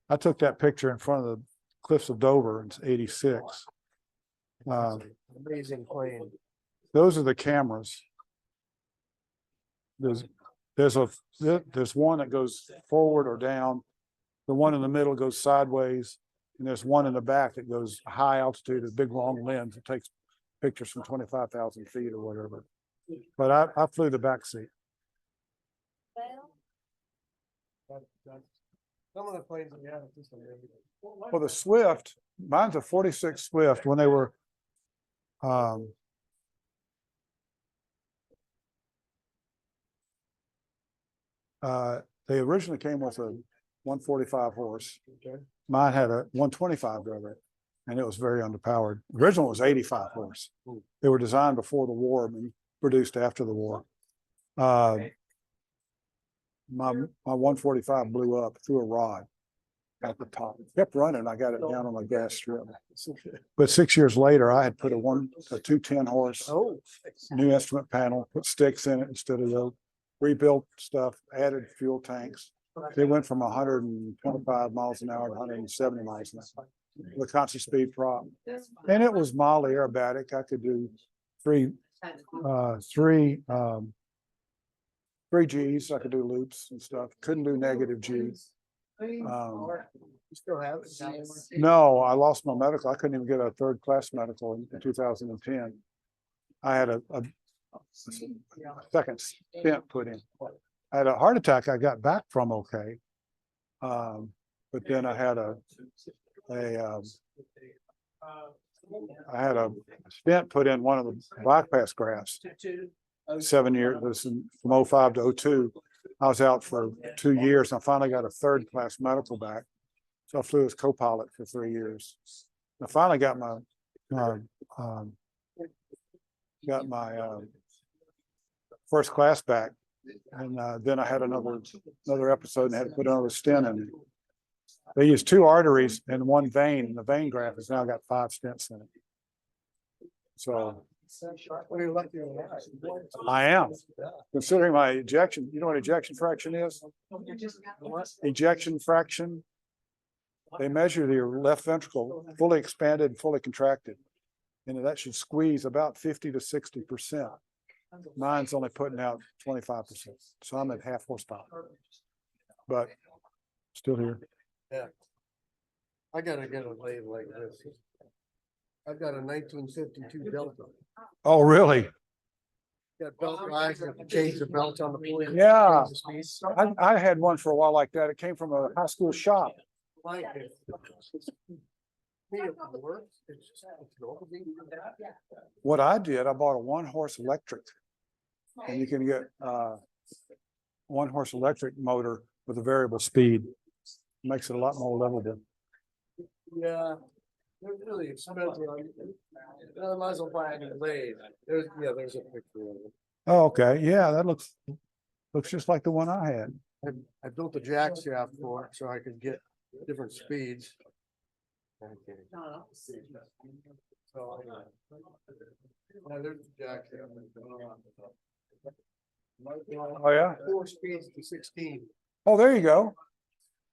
I took that picture in front of the cliffs of Dover in '86. Amazing plane. Those are the cameras. There's one that goes forward or down. The one in the middle goes sideways, and there's one in the back that goes high altitude, a big long lens. It takes pictures from 25,000 feet or whatever. But I flew the back seat. Some of the planes we have. Well, the Swift, mine's a 46 Swift. When they were, they originally came with a 145 horse. Okay. Mine had a 125 driver, and it was very underpowered. The original was 85 horse. They were designed before the war and produced after the war. My 145 blew up through a rod at the top. It kept running. I got it down on a gas strip. But 6 years later, I had put a 210 horse Oh. new instrument panel, put sticks in it instead of the rebuilt stuff, added fuel tanks. They went from 125 miles an hour to 170 miles an hour with constant speed prop. And it was mildly aerobatic. I could do three Gs. I could do loops and stuff. Couldn't do negative Gs. You still have it? No, I lost my medical. I couldn't even get a third class medical in 2010. I had a second stent put in. I had a heart attack I got back from okay. But then I had a stent put in one of the bypass grafts. 7 years, this is from 05 to 02. I was out for 2 years. And I finally got a third class medical back. So I flew as co-pilot for 3 years. I finally got my first class back. And then I had another episode and had to put another stent in. They used 2 arteries and 1 vein, and the vein graft has now got 5 stents in it. So Well, you're lucky. I am, considering my ejection. You know what ejection fraction is? Ejection fraction. They measure your left ventricle fully expanded and fully contracted. And that should squeeze about 50 to 60%. Mine's only putting out 25%. So I'm at half horsepower. But still here. Yeah. I gotta get a lathe like this. I've got a 1952 Delta. Oh, really? Got belt rise, have to change the belt on the plane. Yeah. Change the speed. I had one for a while like that. It came from a high school shop. Like it. Me, it works. It's just, it's normal. What I did, I bought a 1-horse electric. And you can get 1-horse electric motor with a variable speed. Makes it a lot more livable. Yeah, they're really expensive. I might as well buy a lathe. There's a picture of it. Oh, okay. Yeah, that looks just like the one I had. I built a jack shaft for it so I could get different speeds. Okay. So, yeah, there's the jack shaft. Oh, yeah? 4 speeds to 16. Oh, there you go.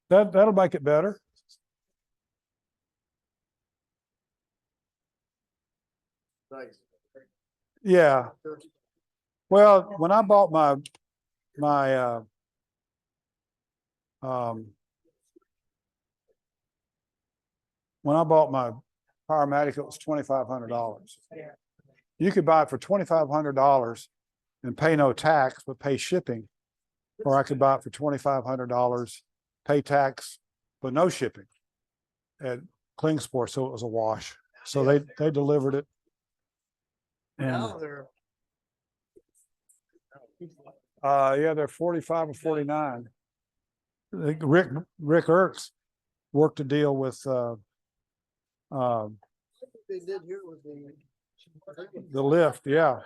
That'll make it better. Nice. Yeah. Well, when I bought my when I bought my Powermatic, it was $2,500. You could buy it for $2,500 and pay no tax, but pay shipping. Or I could buy it for $2,500, pay tax, but no shipping at Klingsport. So it was a wash. So they delivered it. And Now they're. yeah, they're 45 or 49. Rick Ertz worked a deal with They did here with the lift, yeah.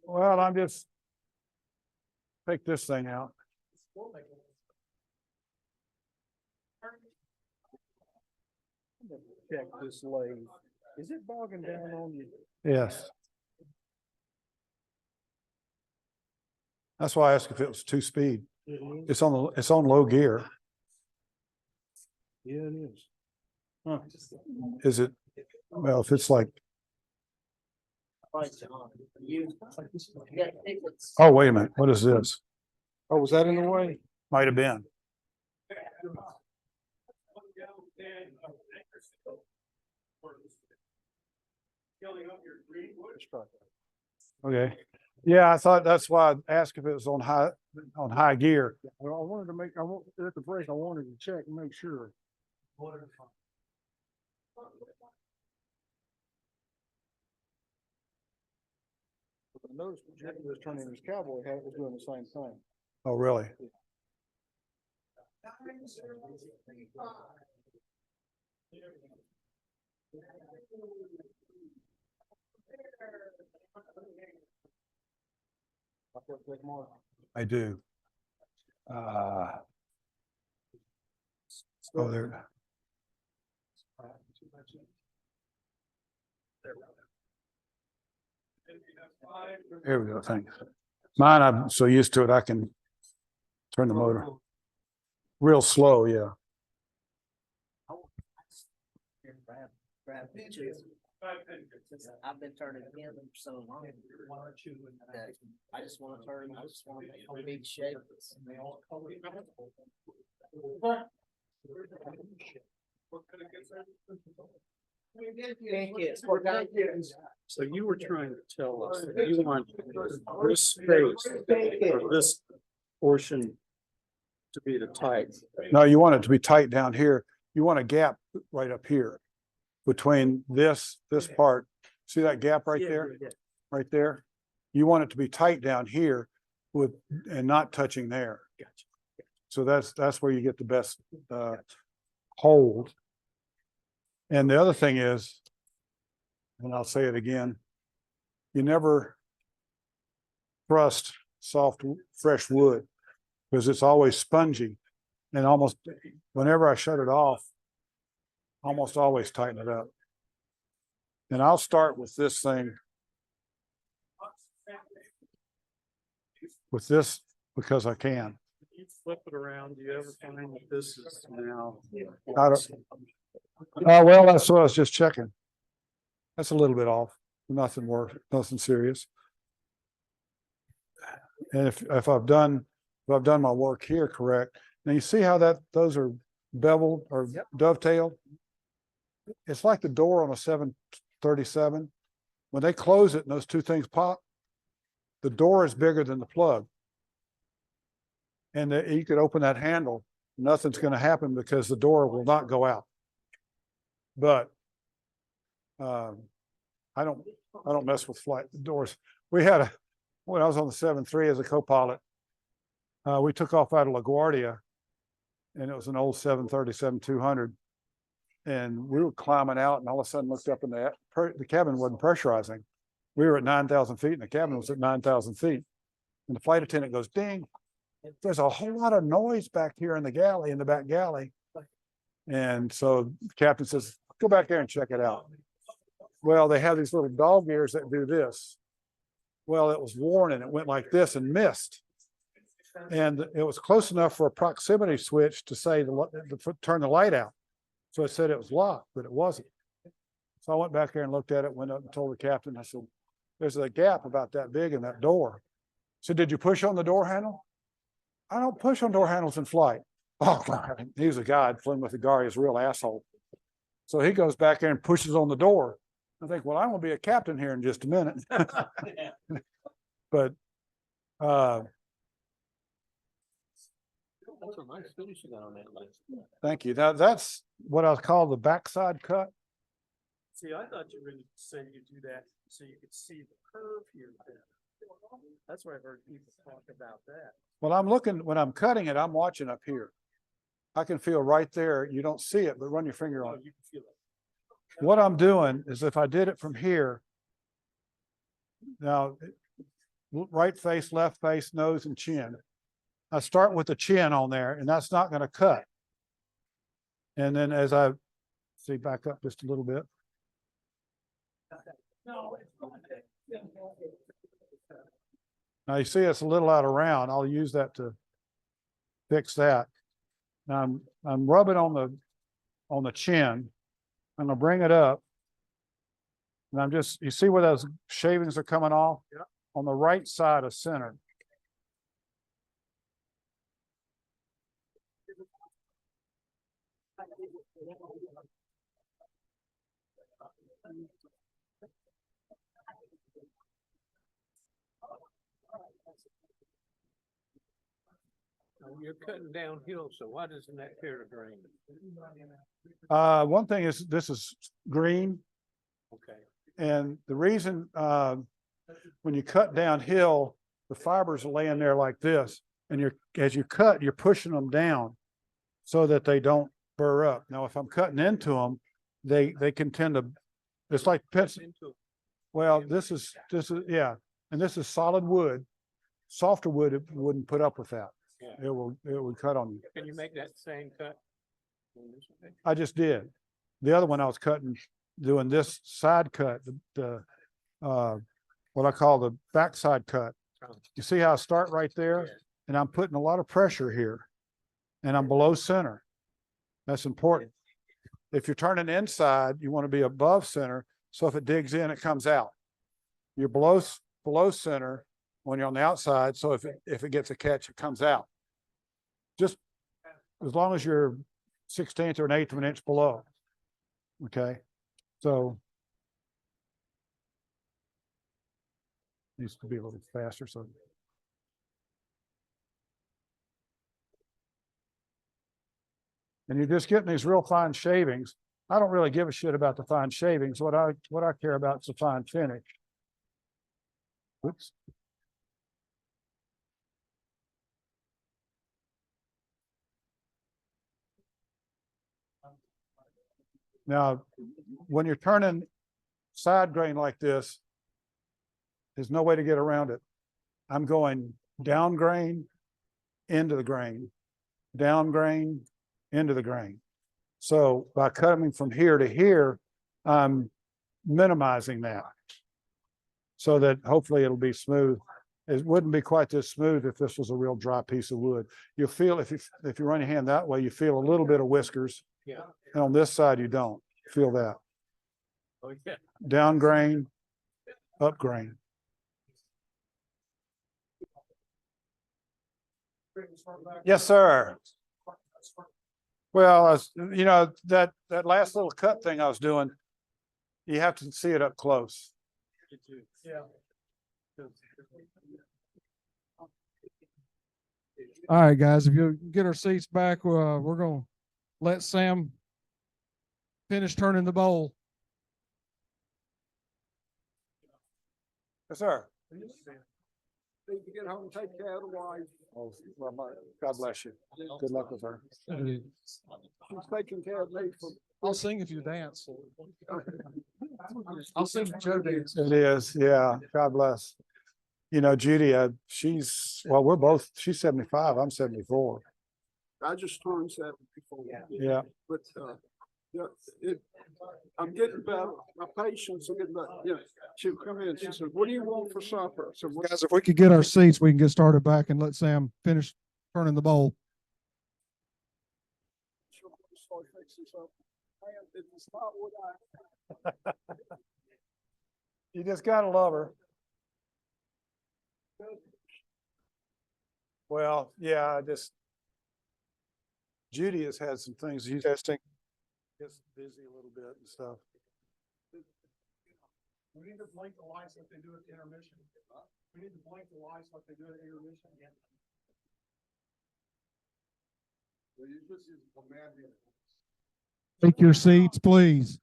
Well, I'm just take this thing out. Check this lathe. Is it bogging down on you? Yes. That's why I asked if it was 2-speed. It's on low gear. Yeah, it is. Huh. Is it? Well, if it's like, oh, wait a minute. What is this? Oh, was that in the way? Might have been. Okay. Yeah, I thought that's why I asked if it was on high gear. Well, I wanted to make, at the break, I wanted to check and make sure. I noticed Jack was turning his cowboy hat, was doing the same thing. Oh, really? I do. Oh, there. Here we go. Thanks. Mine, I'm so used to it, I can turn the motor real slow. Yeah. I've been turning in them so long. That I just want to turn, I just want to make a big shape. So you were trying to tell us that you want this space or this portion to be the tight. No, you want it to be tight down here. You want a gap right up here between this part. See that gap right there? Right there? You want it to be tight down here and not touching there. So that's where you get the best hold. And the other thing is, and I'll say it again, you never trust soft, fresh wood because it's always spongy. And almost whenever I shut it off, almost always tighten it up. And I'll start with this thing. With this because I can. You flip it around, do you ever find that this is now? I don't, well, that's what I was just checking. That's a little bit off. Nothing worse, nothing serious. And if I've done my work here correct, now you see how those are beveled or dovetailed. It's like the door on a 737. When they close it and those two things pop, the door is bigger than the plug. And you could open that handle, nothing's going to happen because the door will not go out. But I don't mess with flight doors. We had when I was on the 7-3 as a co-pilot, we took off out of LaGuardia, and it was an old 737-200, and we were climbing out, and all of a sudden looked up, and the cabin wasn't pressurizing. We were at 9,000 feet, and the cabin was at 9,000 feet, and the flight attendant goes, "Ding! There's a whole lot of noise back here in the galley, in the back galley." And so the captain says, "Go back there and check it out." Well, they have these little dog ears that do this. Well, it was worn and it went like this and missed. And it was close enough for a proximity switch to say to turn the light out. So it said it was locked, but it wasn't. So I went back there and looked at it, went up and told the captain, I said, "There's a gap about that big in that door." He said, "Did you push on the door handle?" I don't push on door handles in flight. Oh, he was a guy at Plymouth Gar, he's a real asshole. So he goes back there and pushes on the door. I think, well, I'm gonna be a captain here in just a minute. But That's a nice finish you got on that list. thank you. That's what I call the backside cut. See, I thought you really said you do that so you could see the curve here. That's where I've heard people talk about that. Well, I'm looking, when I'm cutting it, I'm watching up here. I can feel right there. You don't see it, but run your finger on it. You can feel it. What I'm doing is if I did it from here, now, right face, left face, nose and chin. I start with the chin on there and that's not going to cut. And then as I see back up just a little bit. Now you see it's a little out of round. I'll use that to fix that. Now I'm rubbing on the chin. I'm gonna bring it up. And I'm just, you see where those shavings are coming off? Yeah. On the right side of center. You're cutting downhill, so why doesn't that pair to grain? One thing is this is green. Okay. And the reason, when you cut downhill, the fibers are laying there like this, and as you cut, you're pushing them down so that they don't burr up. Now, if I'm cutting into them, they can tend to, it's like pencil. Well, this is, yeah. And this is solid wood. Softer wood, it wouldn't put up with that. Yeah. It would cut on you. Can you make that same cut? I just did. The other one I was cutting, doing this side cut, what I call the backside cut. You see how I start right there? Yeah. And I'm putting a lot of pressure here and I'm below center. That's important. If you're turning inside, you want to be above center. So if it digs in, it comes out. You're below center when you're on the outside. So if it gets a catch, it comes out. Just as long as you're 1/16 or 1/8 of an inch below. Okay. So needs to be a little faster. So and you're just getting these real fine shavings. I don't really give a shit about the fine shavings. What I care about is the fine finish. Oops. Now, when you're turning side grain like this, there's no way to get around it. I'm going down grain into the grain, down grain into the grain. So by cutting from here to here, I'm minimizing that so that hopefully it'll be smooth. It wouldn't be quite this smooth if this was a real dry piece of wood. You'll feel if you run your hand that way, you feel a little bit of whiskers. Yeah. And on this side, you don't feel that. Oh, yeah. Down grain, up grain. Yes, sir. Well, that last little cut thing I was doing, you have to see it up close. Yeah. All right, guys, if you get our seats back, we're going to let Sam finish turning the bowl. Yes, sir. Need to get home and take care of the wife. Oh, well, God bless you. Good luck with her. She's taking care of me for. I'll sing if you dance. I'll sing if Joe dance. It is, yeah. God bless. Judy, she's 75, I'm 74. I just turned 74. Yeah. But, I'm getting better. My patients are getting better. Yeah. She'll come in. She said, "What do you want for supper?" I said, Guys, if we could get our seats, we can get started back and let Sam finish turning the bowl. You just gotta love her. Well, yeah, I just, Judy has had some things he's testing. Gets busy a little bit and stuff. We need to blink the lights like they do at the intermission. We need to blink the lights like they do at intermission. Take your seats, please.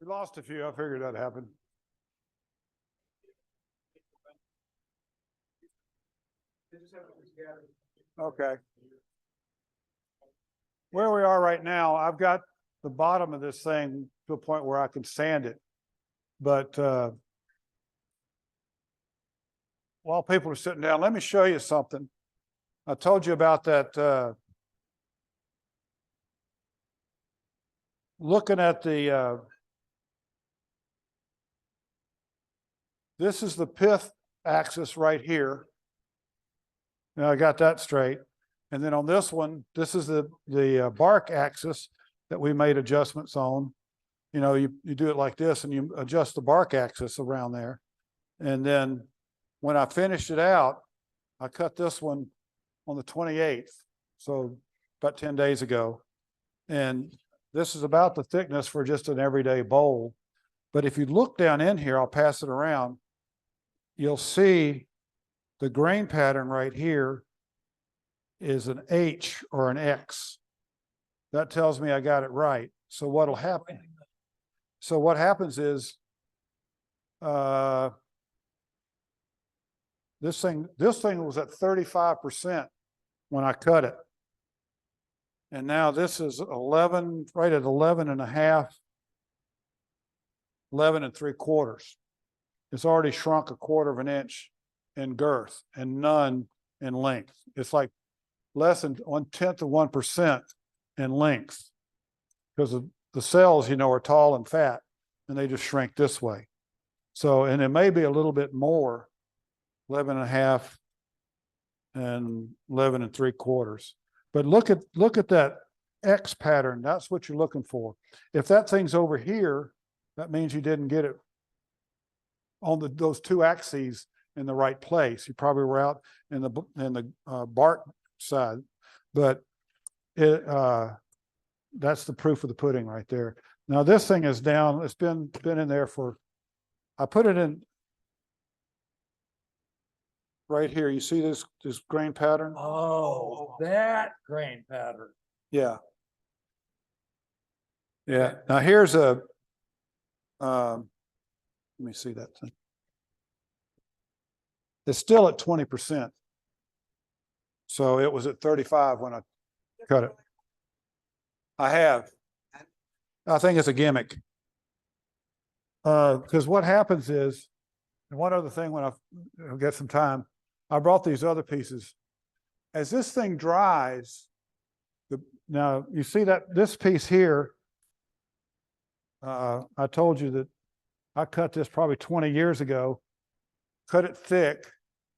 We lost a few. I figured that happened. Okay. Where we are right now, I've got the bottom of this thing to a point where I can sand it. But while people are sitting down, let me show you something. I told you about that looking at the this is the pith axis right here. Now I got that straight. And then on this one, this is the bark axis that we made adjustments on. You know, you do it like this and you adjust the bark axis around there. And then when I finished it out, I cut this one on the 28th. So about 10 days ago. And this is about the thickness for just an everyday bowl. But if you look down in here, I'll pass it around. You'll see the grain pattern right here is an H or an X. That tells me I got it right. So what'll happen? So what happens is this thing was at 35% when I cut it. And now this is 11, right at 11 and a half, 11 3/4. It's already shrunk 1/4 of an inch in girth and none in length. It's like less than 1/10 of 1% in length because the cells, you know, are tall and fat and they just shrink this way. So, and it may be a little bit more, 11 and a half and 11 3/4. But look at that X pattern. That's what you're looking for. If that thing's over here, that means you didn't get it on those two axes in the right place. You probably were out in the bark side, but that's the proof of the pudding right there. Now this thing is down. It's been in there for. I put it in right here. You see this grain pattern? Oh, that grain pattern. Yeah. Yeah. Now here's a. Let me see that thing. It's still at 20%. So it was at 35 when I cut it. I have. I think it's a gimmick. Because what happens is, and one other thing when I'll get some time, I brought these other pieces. As this thing dries, now you see that this piece here, I told you that I cut this probably 20 years ago, cut it thick.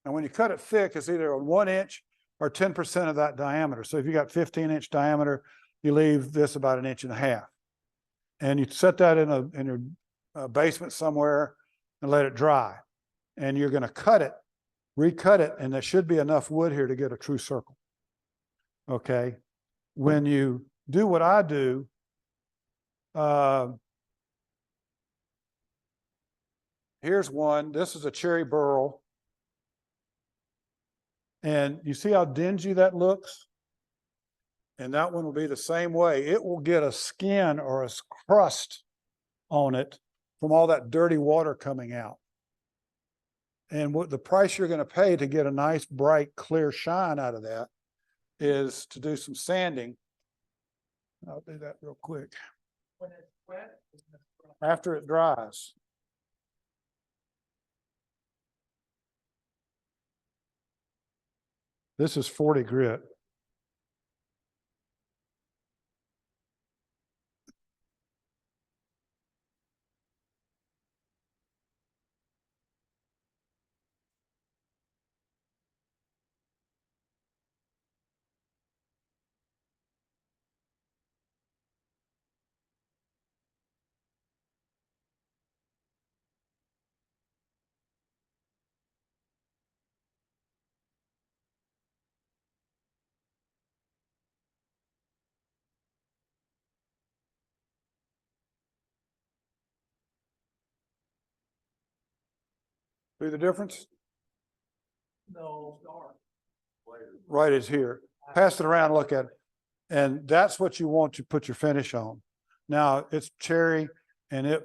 And when you cut it thick, it's either a 1 inch or 10% of that diameter. So if you got 15-inch diameter, you leave this about 1.5 inches. And you set that in your basement somewhere and let it dry. And you're going to cut it, recut it, and there should be enough wood here to get a true circle. Okay. When you do what I do, here's one. This is a cherry burl. And you see how dingy that looks? And that one will be the same way. It will get a skin or a crust on it from all that dirty water coming out. And what the price you're going to pay to get a nice, bright, clear shine out of that is to do some sanding. I'll do that real quick. When it's wet, After it dries. This is 40 grit. See the difference? No, dark. Right is here. Pass it around, look at it. And that's what you want to put your finish on. Now, it's cherry and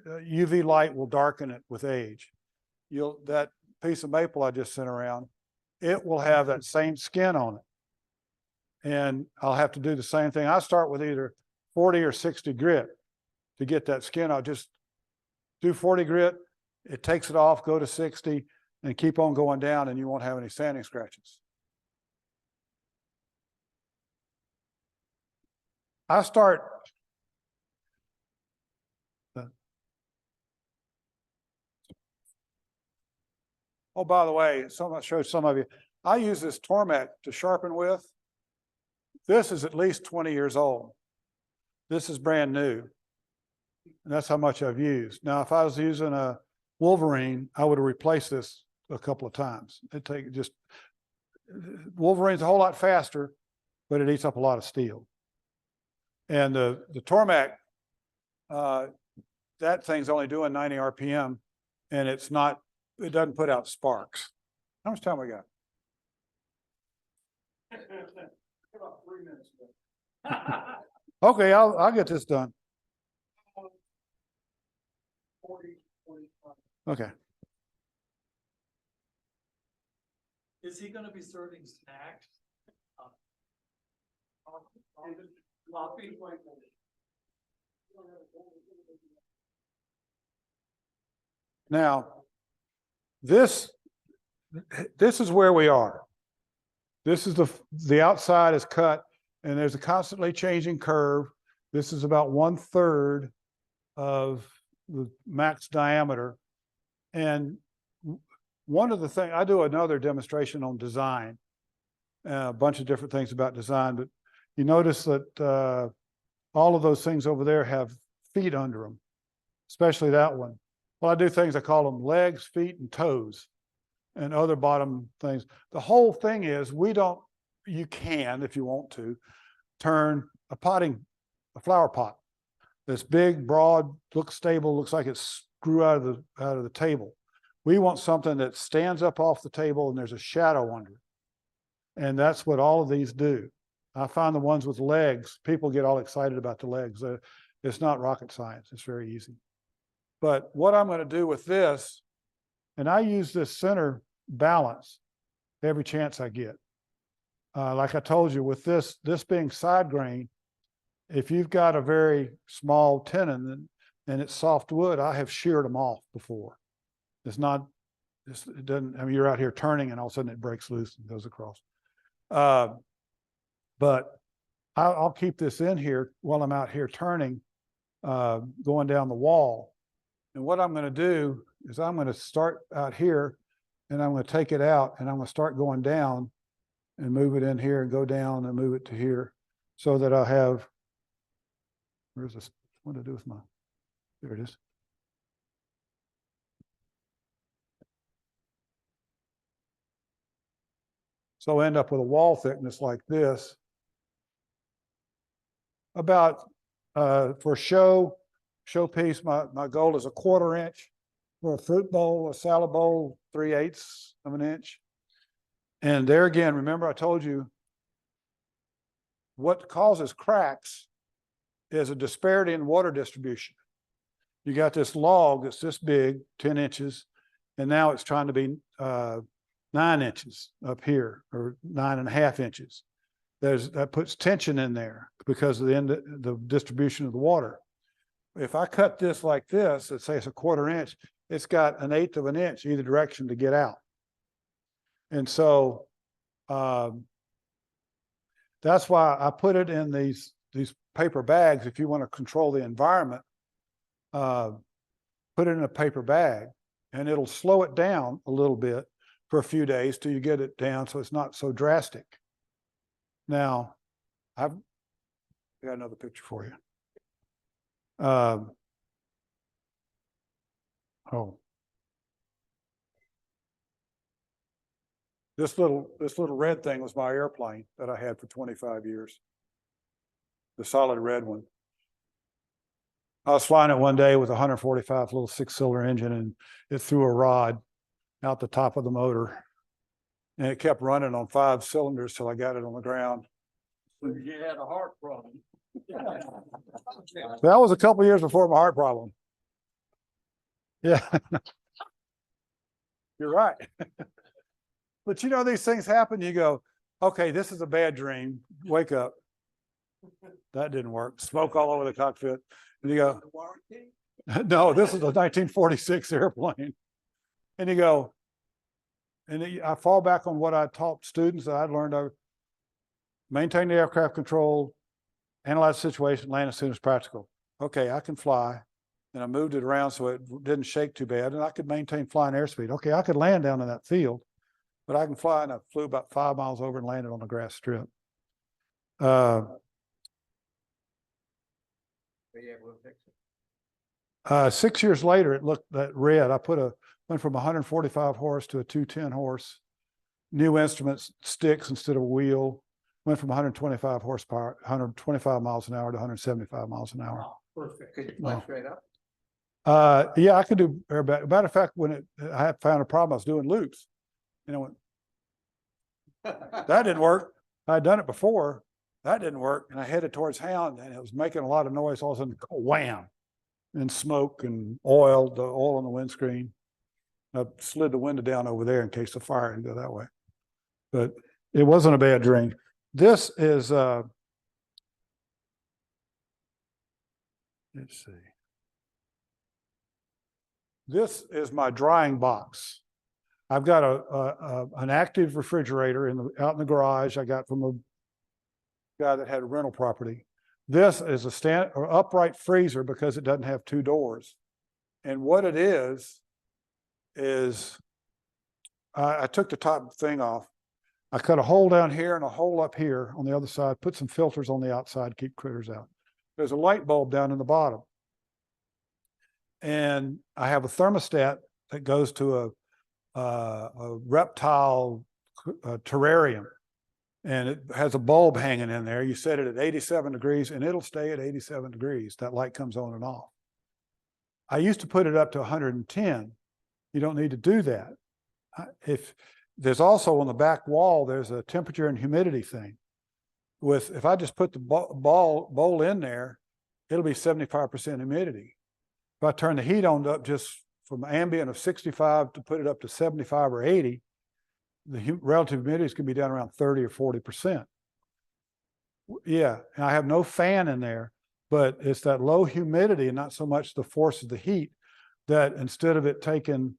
UV light will darken it with age. That piece of maple I just sent around, it will have that same skin on it. And I'll have to do the same thing. I start with either 40 or 60 grit to get that skin. I'll just do 40 grit. It takes it off, go to 60 and keep on going down and you won't have any sanding scratches. I start oh, by the way, I showed some of you. I use this Tormac to sharpen with. This is at least 20 years old. This is brand new. And that's how much I've used. Now, if I was using a Wolverine, I would have replaced this a couple of times. Wolverine's a whole lot faster, but it eats up a lot of steel. And the Tormac, that thing's only doing 90 RPM and it doesn't put out sparks. How much time we got? About 3 minutes ago. Okay, I'll get this done. 40, 45. Okay. Is he gonna be serving snacks? Coffee? Now, this is where we are. This is the outside is cut and there's a constantly changing curve. This is about 1/3 of the max diameter. And one of the things, I do another demonstration on design, a bunch of different things about design, but you notice that all of those things over there have feet under them, especially that one. Well, I do things, I call them legs, feet, and toes, and other bottom things. The whole thing is you can, if you want to, turn a flower pot that's big, broad, looks stable, looks like it's grew out of the table. We want something that stands up off the table and there's a shadow under it. And that's what all of these do. I find the ones with legs, people get all excited about the legs. It's not rocket science. It's very easy. But what I'm going to do with this, and I use this center balance every chance I get. Like I told you, with this being side grain, if you've got a very small tenon and it's soft wood, I have sheared them off before. It doesn't, I mean, you're out here turning and all of a sudden it breaks loose and goes across. But I'll keep this in here while I'm out here turning, going down the wall. And what I'm going to do is I'm going to start out here and I'm going to take it out and I'm going to start going down and move it in here and go down and move it to here so that I have, where's this? What do I do with my, there it is. So I end up with a wall thickness like this. About, for showpiece, my goal is 1/4 inch. For a fruit bowl, a salad bowl, 3/8 of an inch. And there again, remember I told you what causes cracks is a disparity in water distribution. You got this log that's this big, 10 inches, and now it's trying to be 9 inches up here, or 9.5 inches. That puts tension in there because of the distribution of the water. If I cut this like this, let's say it's 1/4 inch, it's got 1/8 of an inch either direction to get out. And so that's why I put it in these paper bags. If you want to control the environment, put it in a paper bag and it'll slow it down a little bit for a few days till you get it down so it's not so drastic. Now, I've got another picture for you. This little red thing was my airplane that I had for 25 years. The solid red one. I was flying it one day with a 145 little 6-cylinder engine and it threw a rod out the top of the motor. And it kept running on 5 cylinders till I got it on the ground. You had a heart problem. That was a couple years before my heart problem. Yeah. You're right. But you know, these things happen. You go, okay, this is a bad dream. Wake up. That didn't work. Smoke all over the cockpit. And you go, no, this is a 1946 airplane. And you go, and I fall back on what I taught students that I'd learned. I maintain the aircraft control, analyze the situation, land as soon as practical. Okay, I can fly. And I moved it around so it didn't shake too bad. And I could maintain flying airspeed. Okay, I could land down in that field, but I can fly. And I flew about 5 miles over and landed on a grass strip. Were you able to fix it? 6 years later, it looked that red. I went from 145 horse to a 210 horse. New instruments, sticks instead of a wheel. Went from 125 horsepower, 125 miles an hour to 175 miles an hour. Perfect. Could you fly No. straight up? Yeah, I could do airback. Matter of fact, I had found a problem, I was doing loops. And I went, that didn't work. I'd done it before. That didn't work. And I headed towards Hound and it was making a lot of noise. All of a sudden, wham, and smoke and oil, the oil on the windscreen. I slid the window down over there in case the fire didn't go that way. But it wasn't a bad dream. This is, let's see. This is my drying box. I've got an active refrigerator out in the garage I got from a guy that had a rental property. This is a upright freezer because it doesn't have 2 doors. And what it is I took the top thing off. I cut a hole down here and a hole up here on the other side, put some filters on the outside, keep critters out. There's a light bulb down in the bottom. And I have a thermostat that goes to a reptile terrarium. And it has a bulb hanging in there. You set it at 87 degrees and it'll stay at 87 degrees. That light comes on and off. I used to put it up to 110. You don't need to do that. If there's also on the back wall, there's a temperature and humidity thing. If I just put the bowl in there, it'll be 75% humidity. If I turn the heat on up just from ambient of 65 to put it up to 75 or 80, the relative humidity is going to be down around 30 or 40%. Yeah, and I have no fan in there, but it's that low humidity and not so much the force of the heat that instead of it taking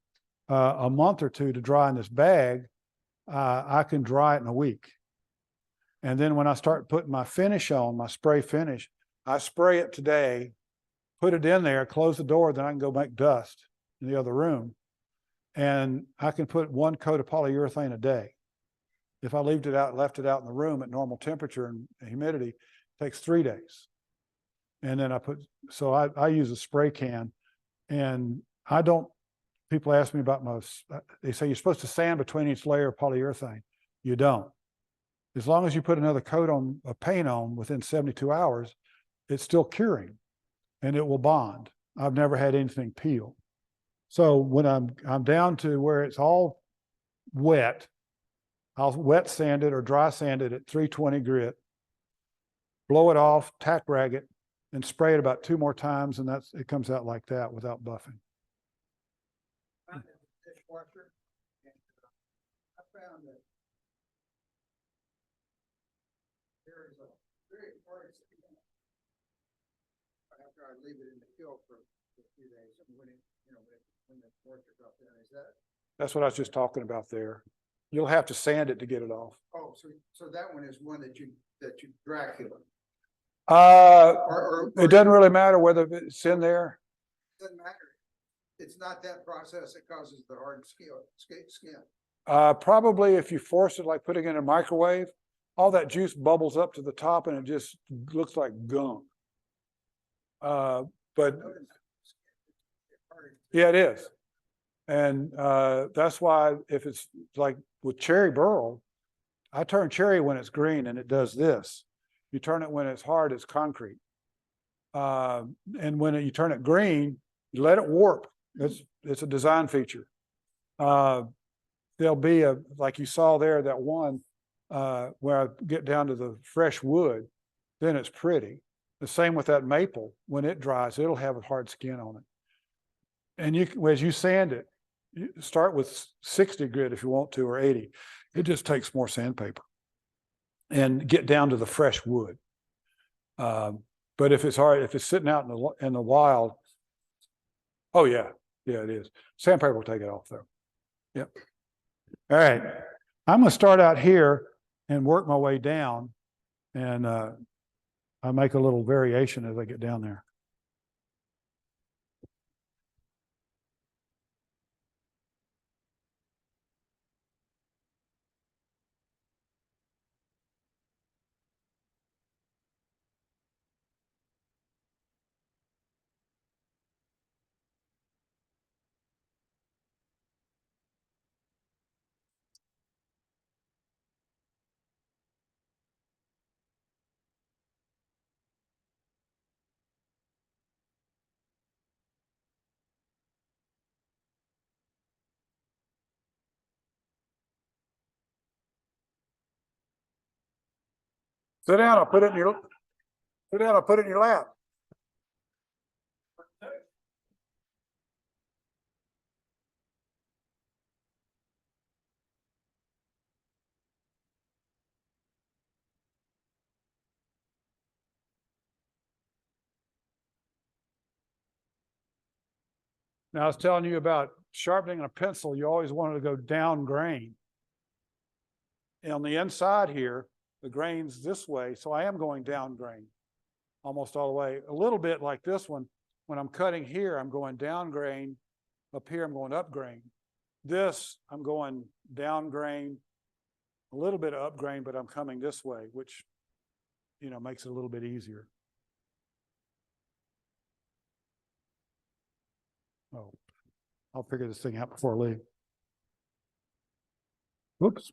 a month or 2 to dry in this bag, I can dry it in a week. And then when I start putting my finish on, my spray finish, I spray it today, put it in there, close the door, then I can go make dust in the other room. And I can put 1 coat of polyurethane a day. If I left it out in the room at normal temperature and humidity, it takes 3 days. And then I use a spray can, and people ask me about they say you're supposed to sand between each layer of polyurethane. You don't. As long as you put another coat of paint on within 72 hours, it's still curing and it will bond. I've never had anything peel. So when I'm down to where it's all wet, I'll wet sand it or dry sand it at 320 grit, blow it off, tack rag it, and spray it about 2 more times, and it comes out like that without buffing. Dishwasher, and I found that there is a very hard skin after I leave it in the kiln for a few days, and when the moisture drops in. Is that? That's what I was just talking about there. You'll have to sand it to get it off. Oh, so that one is one that you Dracula. It doesn't really matter whether it's in there. Doesn't matter. It's not that process that causes the hard skin. Probably if you force it, like putting it in a microwave, all that juice bubbles up to the top and it just looks like gunk. But yeah, it is. And that's why if it's like with cherry burl, I turn cherry when it's green and it does this. You turn it when it's hard, it's concrete. And when you turn it green, you let it warp. It's a design feature. There'll be like you saw there, that one, where I get down to the fresh wood, then it's pretty. The same with that maple. When it dries, it'll have a hard skin on it. And as you sand it, you start with 60 grit if you want to, or 80. It just takes more sandpaper and get down to the fresh wood. But if it's hard, if it's sitting out in the wild, oh yeah, it is. Sandpaper will take it off though. Yep. All right, I'm going to start out here and work my way down, and I make a little variation as I get down there. Sit down, I'll put it in your lap. Now, I was telling you about sharpening a pencil. You always wanted to go down grain. And on the inside here, the grain's this way, so I am going down grain almost all the way. A little bit like this one, when I'm cutting here, I'm going down grain. Up here, I'm going up grain. This, I'm going down grain, a little bit of up grain, but I'm coming this way, which, makes it a little bit easier. Oh, I'll figure this thing out before I leave. Whoops.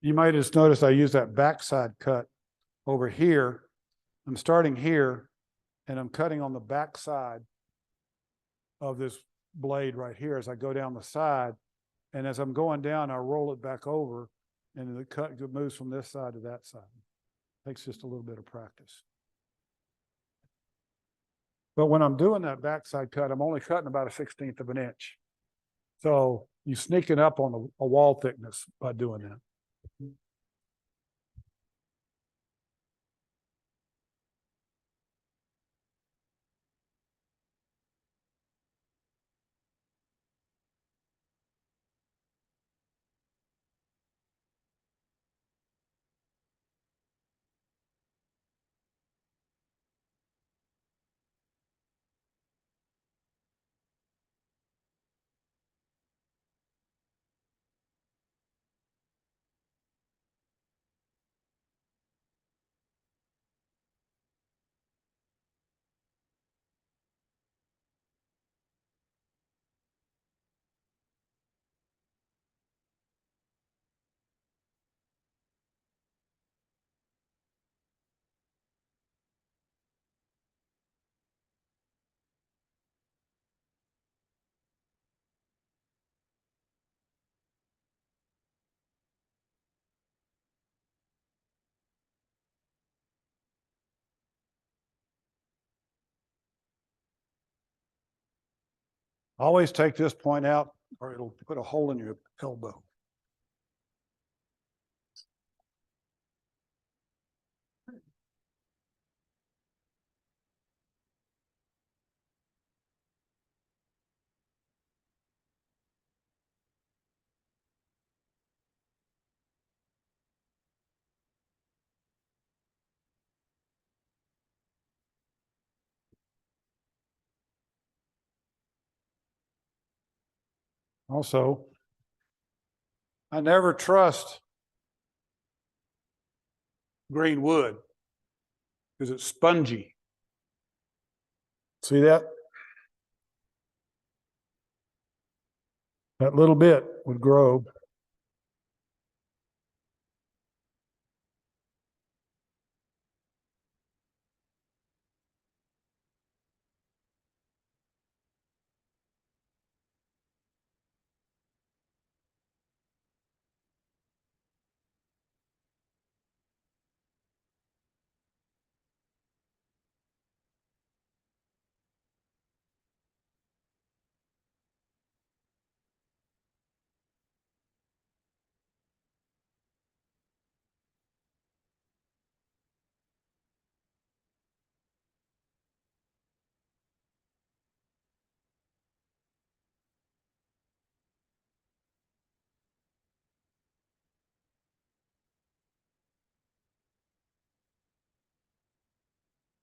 You might just notice I use that backside cut over here. I'm starting here and I'm cutting on the backside of this blade right here as I go down the side. And as I'm going down, I roll it back over and the cut moves from this side to that side. Takes just a little bit of practice. But when I'm doing that backside cut, I'm only cutting about 1/16 of an inch. So you sneak it up on a wall thickness by doing that. Always take this point out or it'll put a hole in your elbow. Also, I never trust green wood because it's spongy. See that? That little bit would grow.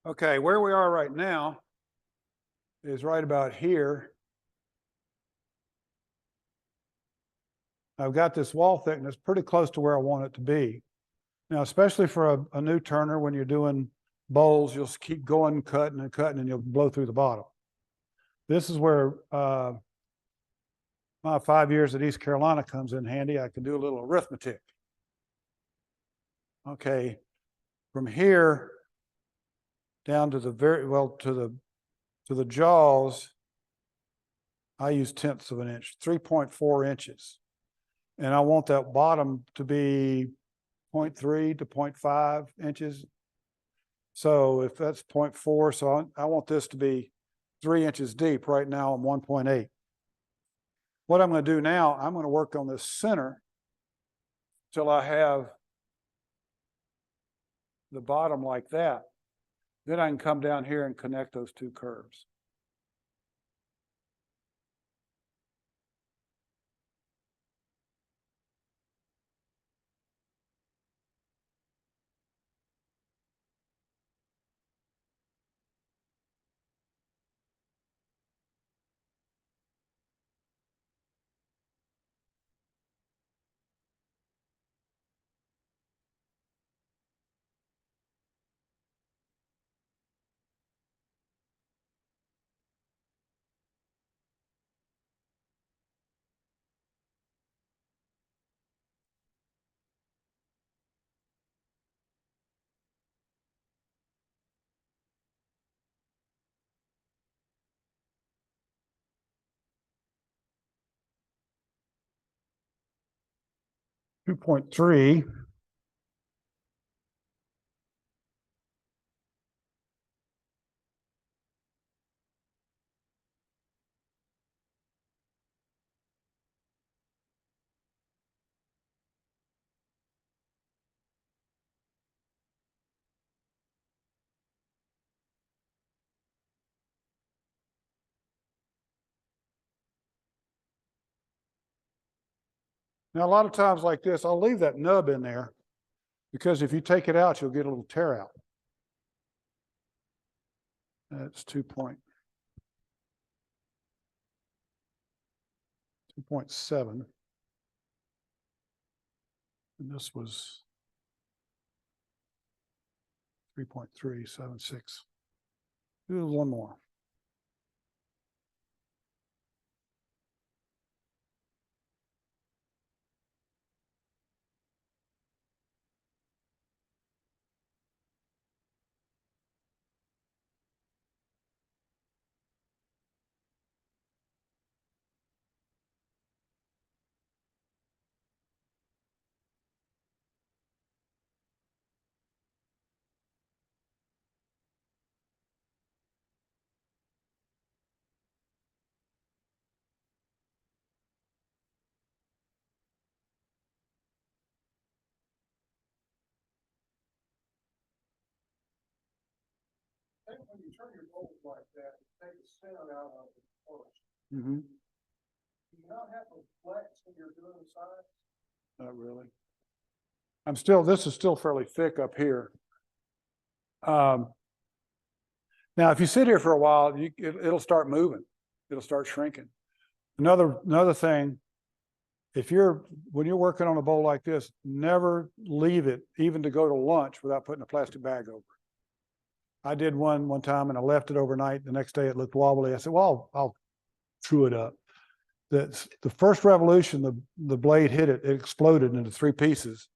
Okay, where we are right now is right about here. I've got this wall thickness pretty close to where I want it to be. Now, especially for a new turner, when you're doing bowls, you'll keep going, cutting and cutting, and you'll blow through the bottom. This is where my 5 years at East Carolina comes in handy. I can do a little arithmetic. Okay, from here down to the to the jaws, I use tenths of an inch, 3.4 inches. And I want that bottom to be 0.3 to 0.5 inches. So if that's 0.4, so I want this to be 3 inches deep. Right now I'm 1.8. What I'm going to do now, I'm going to work on this center till I have the bottom like that. Then I can come down here and connect those two curves. Two 2.3. Now, a lot of times like this, I'll leave that nub in there because if you take it out, you'll get a little tear out. That's 2.7. And this was 3.376. Do one more. When you turn your bowl like that, take the center out of it first. Mm-hmm. Do you not have to flex when you're doing the sides? Not really. This is still fairly thick up here. Now, if you sit here for a while, it'll start moving. It'll start shrinking. Another thing, when you're working on a bowl like this, never leave it even to go to lunch without putting a plastic bag over it. I did one time and I left it overnight. The next day it looked wobbly. I said, well, I'll true it up. That's the first revolution, the blade hit it, it exploded into 3 pieces.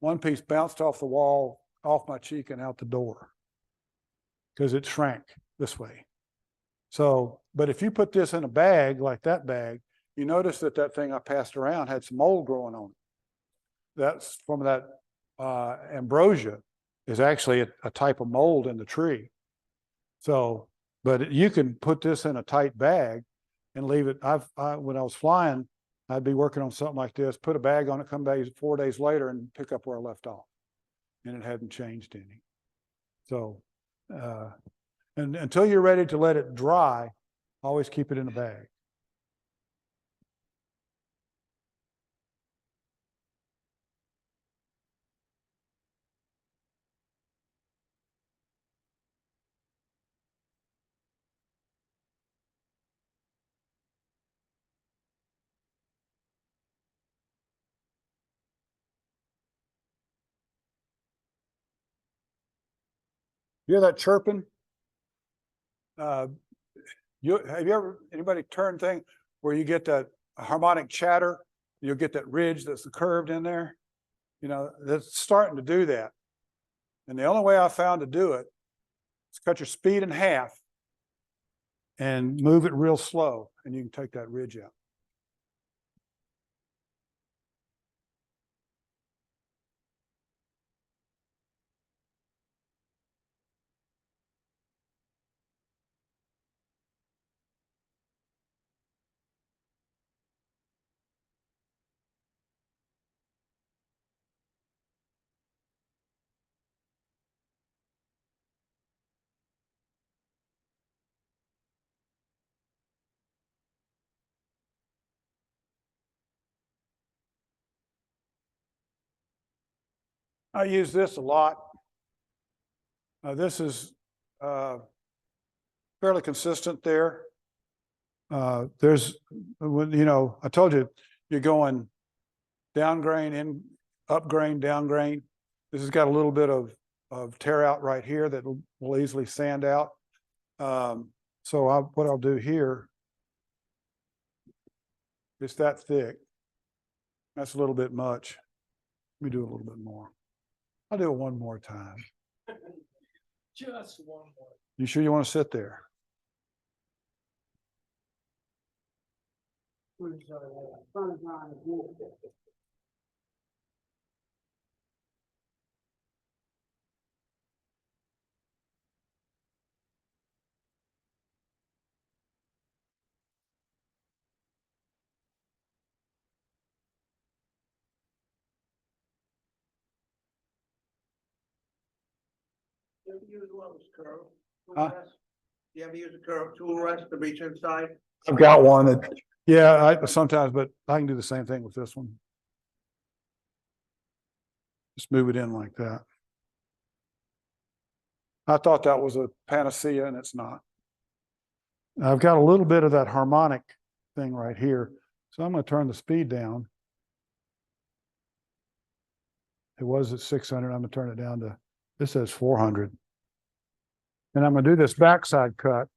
One piece bounced off the wall, off my cheek and out the door because it shrank this way. So, but if you put this in a bag like that bag, you notice that thing I passed around had some mold growing on it. That's from that ambrosia is actually a type of mold in the tree. So, but you can put this in a tight bag and leave it. When I was flying, I'd be working on something like this, put a bag on it, come back 4 days later and pick up where I left off. And it hadn't changed any. So, and until you're ready to let it dry, always keep it in a bag. You hear that chirping? Have you ever, anybody turn thing where you get that harmonic chatter? You'll get that ridge that's curved in there. You know, that's starting to do that. And the only way I found to do it is cut your speed in half and move it real slow, and you can take that ridge out. I use this a lot. This is fairly consistent there. There's, you know, I told you, you're going down grain, up grain, down grain. This has got a little bit of tear out right here that will easily sand out. So what I'll do here, it's that thick. That's a little bit much. Let me do a little bit more. I'll do it one more time. Just one more. You sure you want to sit there? You ever use one of those curve? Huh? You ever use a curve tool rest to reach inside? I've got one that, yeah, I sometimes, but I can do the same thing with this one. Just move it in like that. I thought that was a panacea, and it's not. I've got a little bit of that harmonic thing right here. So I'm going to turn the speed down. It was at 600. I'm going to turn it down to, this says 400. And I'm going to do this backside cut.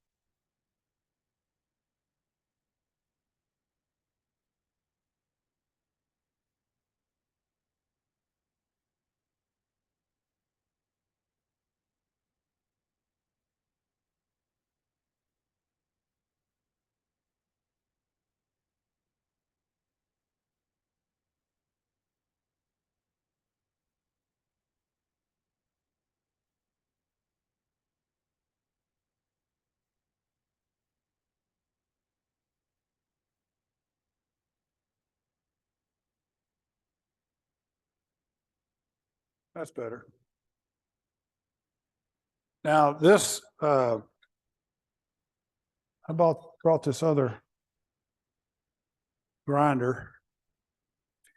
That's better. Now this, I brought this other grinder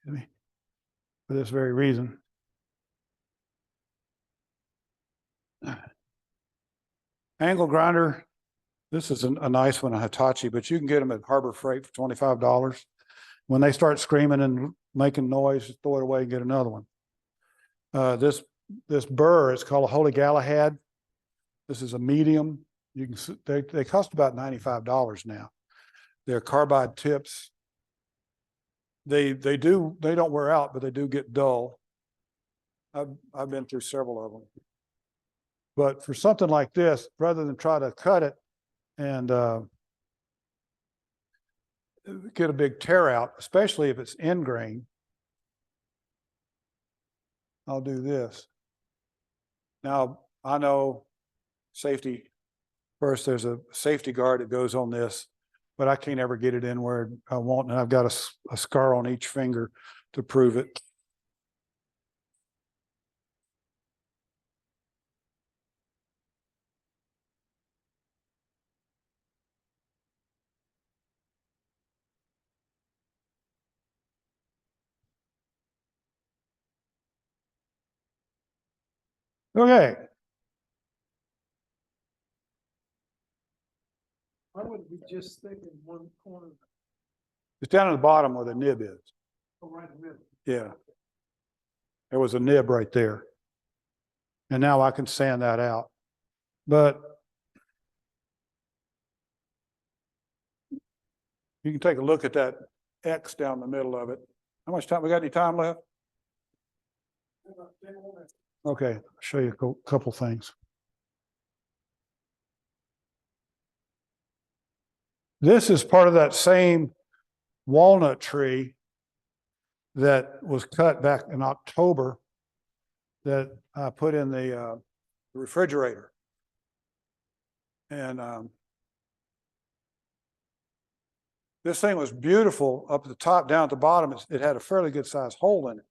for this very reason. Angle grinder This is a nice one, a Hitachi, but you can get them at Harbor Freight for $25. When they start screaming and making noise, just throw it away and get another one. This burr is called a Holy Galahad. This is a medium. You can they cost about $95 now. They're carbide tips. They don't wear out, but they do get dull. I've been through several of them. But for something like this, rather than try to cut it and get a big tear out, especially if it's end grain, I'll do this. Now, I know safety first, there's a safety guard that goes on this, but I can't ever get it in where I want, and I've got a scar on each finger to prove it. Okay, I would be just sticking one corner it's down at the bottom where the nib is. right in the middle. Yeah. There was a nib right there. And now I can sand that out. But you can take a look at that X down the middle of it. How much time? We got any time left? Okay, I'll show you a couple things. This is part of that same walnut tree that was cut back in October that I put in the refrigerator. And this thing was beautiful up at the top, down at the bottom. It had a fairly good sized hole in it.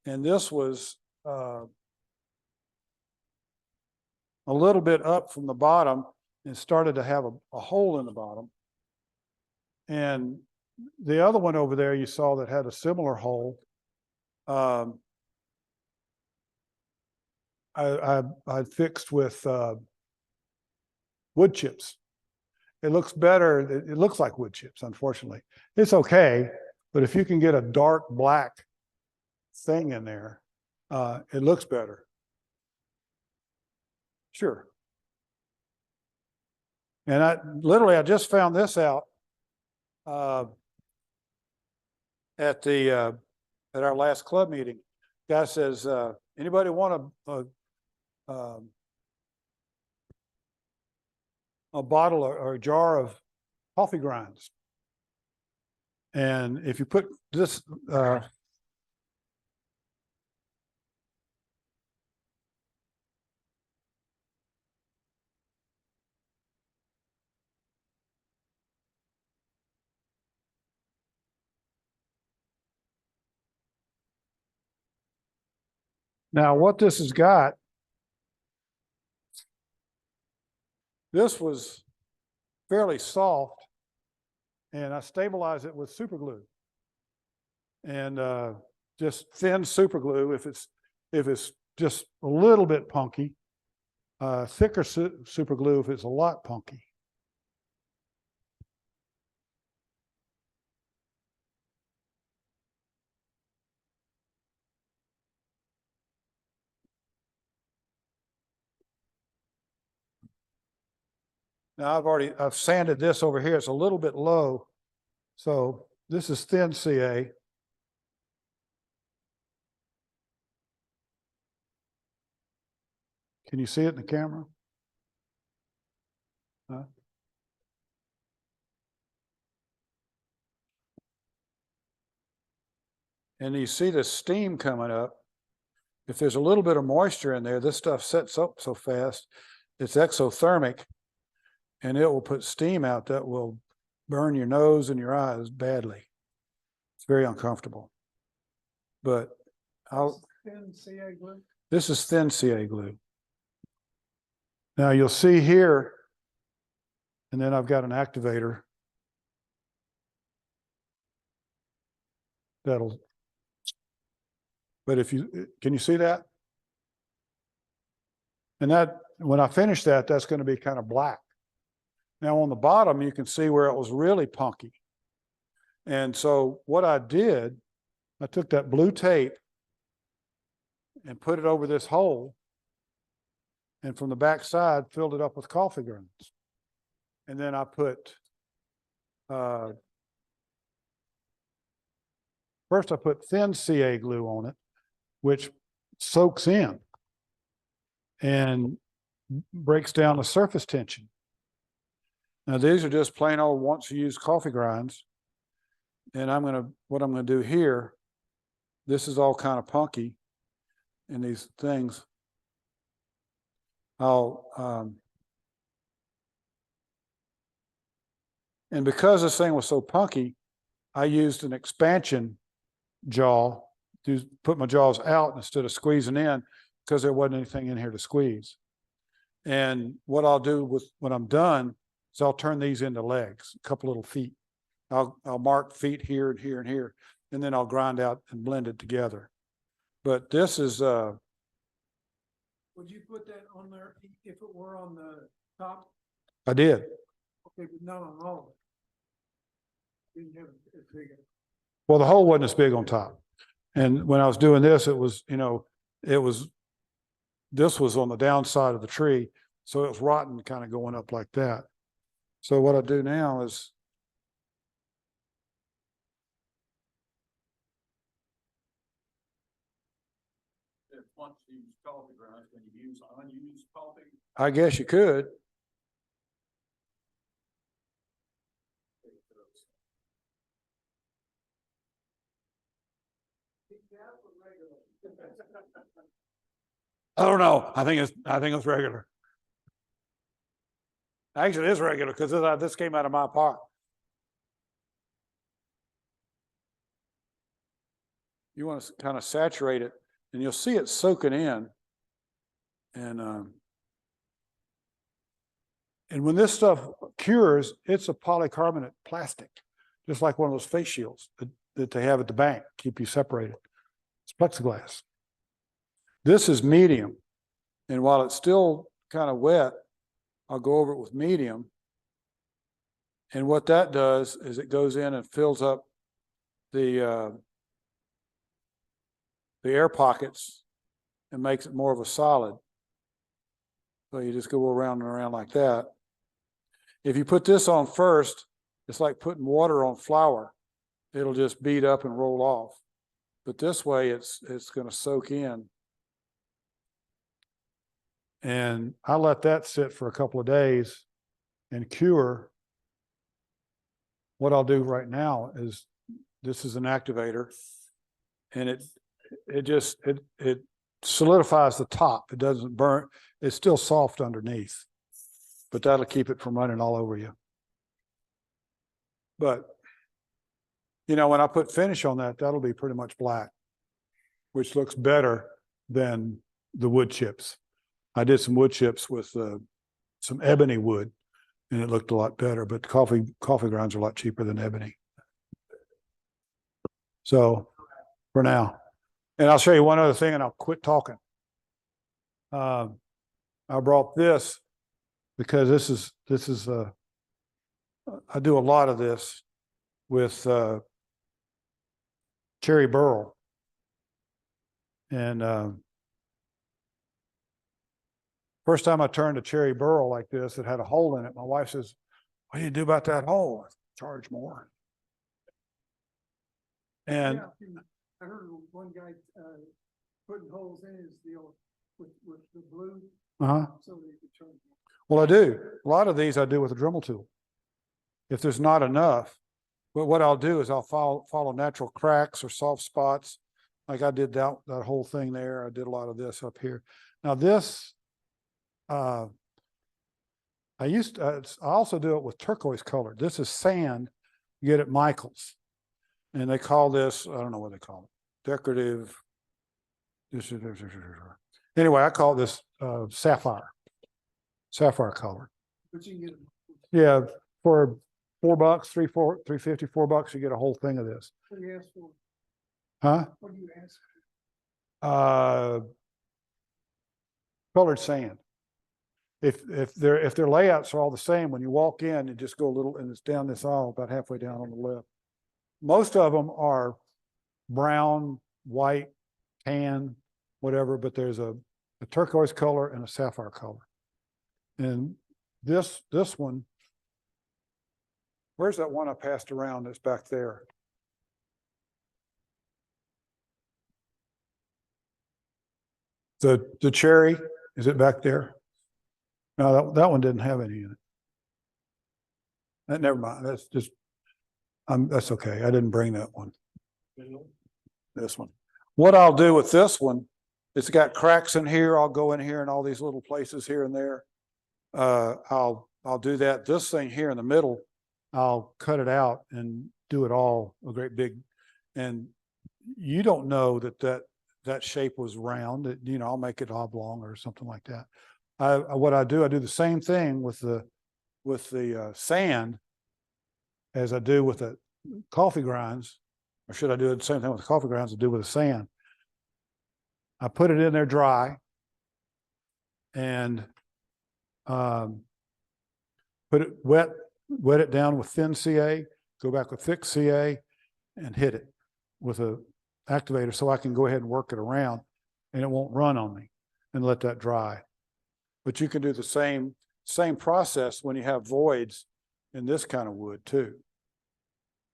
And this was a little bit up from the bottom and started to have a hole in the bottom. And the other one over there you saw that had a similar hole. I fixed with wood chips. It looks better. It looks like wood chips, unfortunately. It's okay, but if you can get a dark black thing in there, it looks better. Sure. And I just found this out at our last club meeting. Guy says, anybody want a bottle or a jar of coffee grinds? And if you put this now what this has got, this was fairly soft, and I stabilized it with super glue. And just thin super glue if it's just a little bit punky, thicker super glue if it's a lot punky. Now I've sanded this over here. It's a little bit low. So this is thin CA. Can you see it in the camera? Huh? And you see the steam coming up. If there's a little bit of moisture in there, this stuff sets up so fast, it's exothermic, and it will put steam out that will burn your nose and your eyes badly. It's very uncomfortable. But Thin CA glue. This is thin CA glue. Now you'll see here, and then I've got an activator that'll, but can you see that? And that, when I finish that, that's going to be kind of black. Now on the bottom, you can see where it was really punky. And so what I did, I took that blue tape and put it over this hole. And from the back side, filled it up with coffee grounds. And then I put, first I put thin CA glue on it, which soaks in and breaks down the surface tension. Now these are just plain old once used coffee grinds. And what I'm gonna do here, this is all kind of punky in these things. And because this thing was so punky, I used an expansion jaw to put my jaws out instead of squeezing in, because there wasn't anything in here to squeeze. And what I'll do when I'm done is I'll turn these into legs, a couple little feet. I'll mark feet here and here and here, and then I'll grind out and blend it together. But this is Would you put that on there if it were on the top? I did. Okay, but not on all of it. Didn't have it as big. Well, the hole wasn't as big on top. And when I was doing this, it was, this was on the downside of the tree. So it was rotten, kind of going up like that. So what I do now is, Once you use coffee grinds, can you use unused coffee? I guess you could. I don't know. I think it's regular. Actually, it is regular because this came out of my pot. You want to kind of saturate it, and you'll see it soaking in. And when this stuff cures, it's a polycarbonate plastic, just like one of those face shields that they have at the bank, keep you separated. It's plexiglass. This is medium. And while it's still kind of wet, I'll go over it with medium. And what that does is it goes in and fills up the air pockets and makes it more of a solid. So you just go around and around like that. If you put this on first, it's like putting water on flour. It'll just bead up and roll off. But this way it's going to soak in. And I let that sit for a couple of days and cure. What I'll do right now is, this is an activator, and it solidifies the top. It doesn't burn. It's still soft underneath, but that'll keep it from running all over you. But when I put finish on that, that'll be pretty much black, which looks better than the wood chips. I did some wood chips with some ebony wood, and it looked a lot better, but coffee grounds are a lot cheaper than ebony. So for now, and I'll show you one other thing and I'll quit talking. I brought this because this is I do a lot of this with cherry burl. And first time I turned a cherry burl like this, it had a hole in it. My wife says, "What do you do about that hole?" Charge more. And Yeah, I heard one guy putting holes in his deal with the blue. So that you could turn. well, I do. A lot of these I do with a Dremel tool. If there's not enough, but what I'll do is I'll follow natural cracks or soft spots. Like I did that whole thing there. I did a lot of this up here. Now this, I also do it with turquoise color. This is sand you get at Michael's. And they call this, I don't know what they call it, decorative. Anyway, I call this sapphire color. But you can get. Yeah, for $4, $3.50, $4, you get a whole thing of this. What do you ask for? Huh? What do you ask? Colored sand. if their layouts are all the same, when you walk in, you just go a little, and it's down this aisle about halfway down on the left. Most of them are brown, white, tan, whatever, but there's a turquoise color and a sapphire color. And this one, where's that one I passed around that's back there? The cherry, is it back there? No, that one didn't have any in it. Never mind. That's just, that's okay. I didn't bring that one. This one. What I'll do with this one, it's got cracks in here. I'll go in here and all these little places here and there. I'll do that. This thing here in the middle, I'll cut it out and do it all a great big, and you don't know that shape was round. You know, I'll make it oblong or something like that. What I do the same thing with the sand as I do with the coffee grinds, or should I do the same thing with the coffee grinds I do with the sand? I put it in there dry and put it wet it down with thin CA, go back with thick CA and hit it with a activator so I can go ahead and work it around and it won't run on me, and let that dry. But you can do the same process when you have voids in this kind of wood too.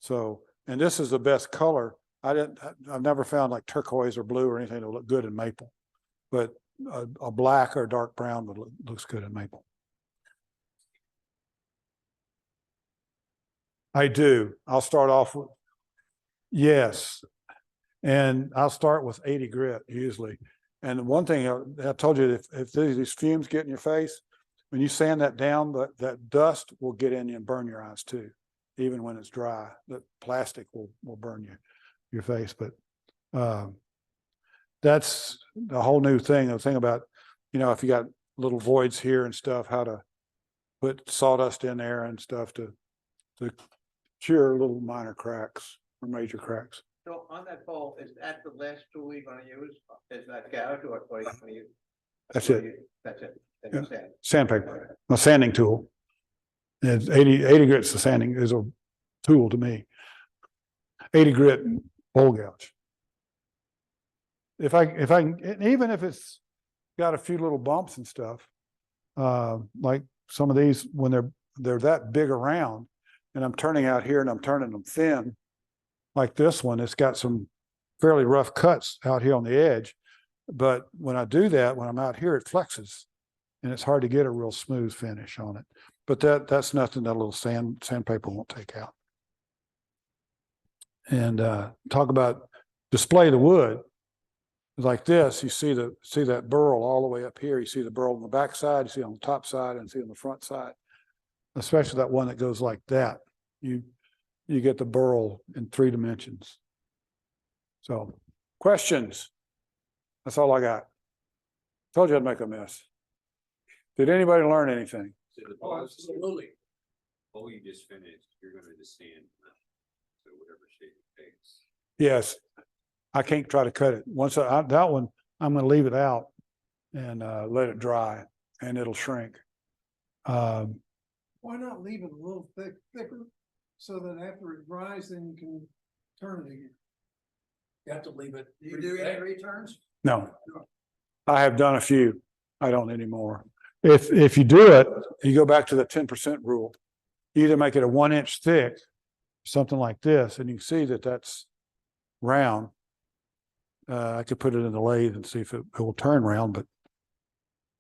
So, and this is the best color. I've never found like turquoise or blue or anything that look good in maple, but a black or dark brown looks good in maple. I do. I'll start off with, yes. And I'll start with 80 grit usually. And one thing I told you, if these fumes get in your face, when you sand that down, that dust will get in you and burn your eyes too, even when it's dry. The plastic will burn your face. But that's the whole new thing. The thing about, you know, if you got little voids here and stuff, how to put sawdust in there and stuff to cure little minor cracks or major cracks. So on that pole, is that the last tool you're gonna use? Is that gouge or what are you gonna use? That's it. That's it. Then Yeah. you sand. Sandpaper, a sanding tool. It's 80 grit's the sanding is a tool to me. 80 grit bowl gouge. If I can, even if it's got a few little bumps and stuff, like some of these, when they're that big around, and I'm turning out here and I'm turning them thin, like this one, it's got some fairly rough cuts out here on the edge. But when I do that, when I'm out here, it flexes and it's hard to get a real smooth finish on it. But that's nothing that a little sandpaper won't take out. And talk about display the wood. Like this, you see that burl all the way up here. You see the burl on the back side, you see on the top side, and see on the front side. Especially that one that goes like that. You get the burl in 3 dimensions. So, questions? That's all I got. Told you I'd make a mess. Did anybody learn anything? So the ball, Absolutely. ball you just finished, you're gonna just sand, so whatever shape it takes. Yes. I can't try to cut it. Once that one, I'm going to leave it out and let it dry, and it'll shrink. Why not leave it a little thicker so that after it dries, then you can turn it again? You have to leave it. Do you do any returns? No, I have done a few. I don't anymore. If you do it, you go back to the 10% rule. You either make it a 1 inch thick, something like this, and you can see that that's round. I could put it in the lathe and see if it will turn round, but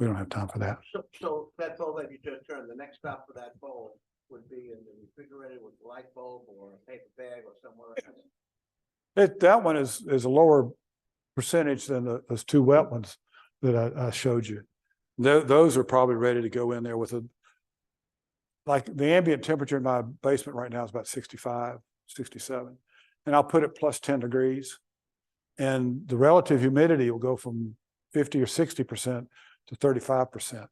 we don't have time for that. So that pole that you just turned, the next stop for that pole would be in the refrigerator with a light bulb or a paper bag or somewhere else. That one is a lower percentage than those 2 wet ones that I showed you. Those are probably ready to go in there with like the ambient temperature in my basement right now is about 65, 67. And I'll put it plus 10 degrees. And the relative humidity will go from 50 or 60% to 35%.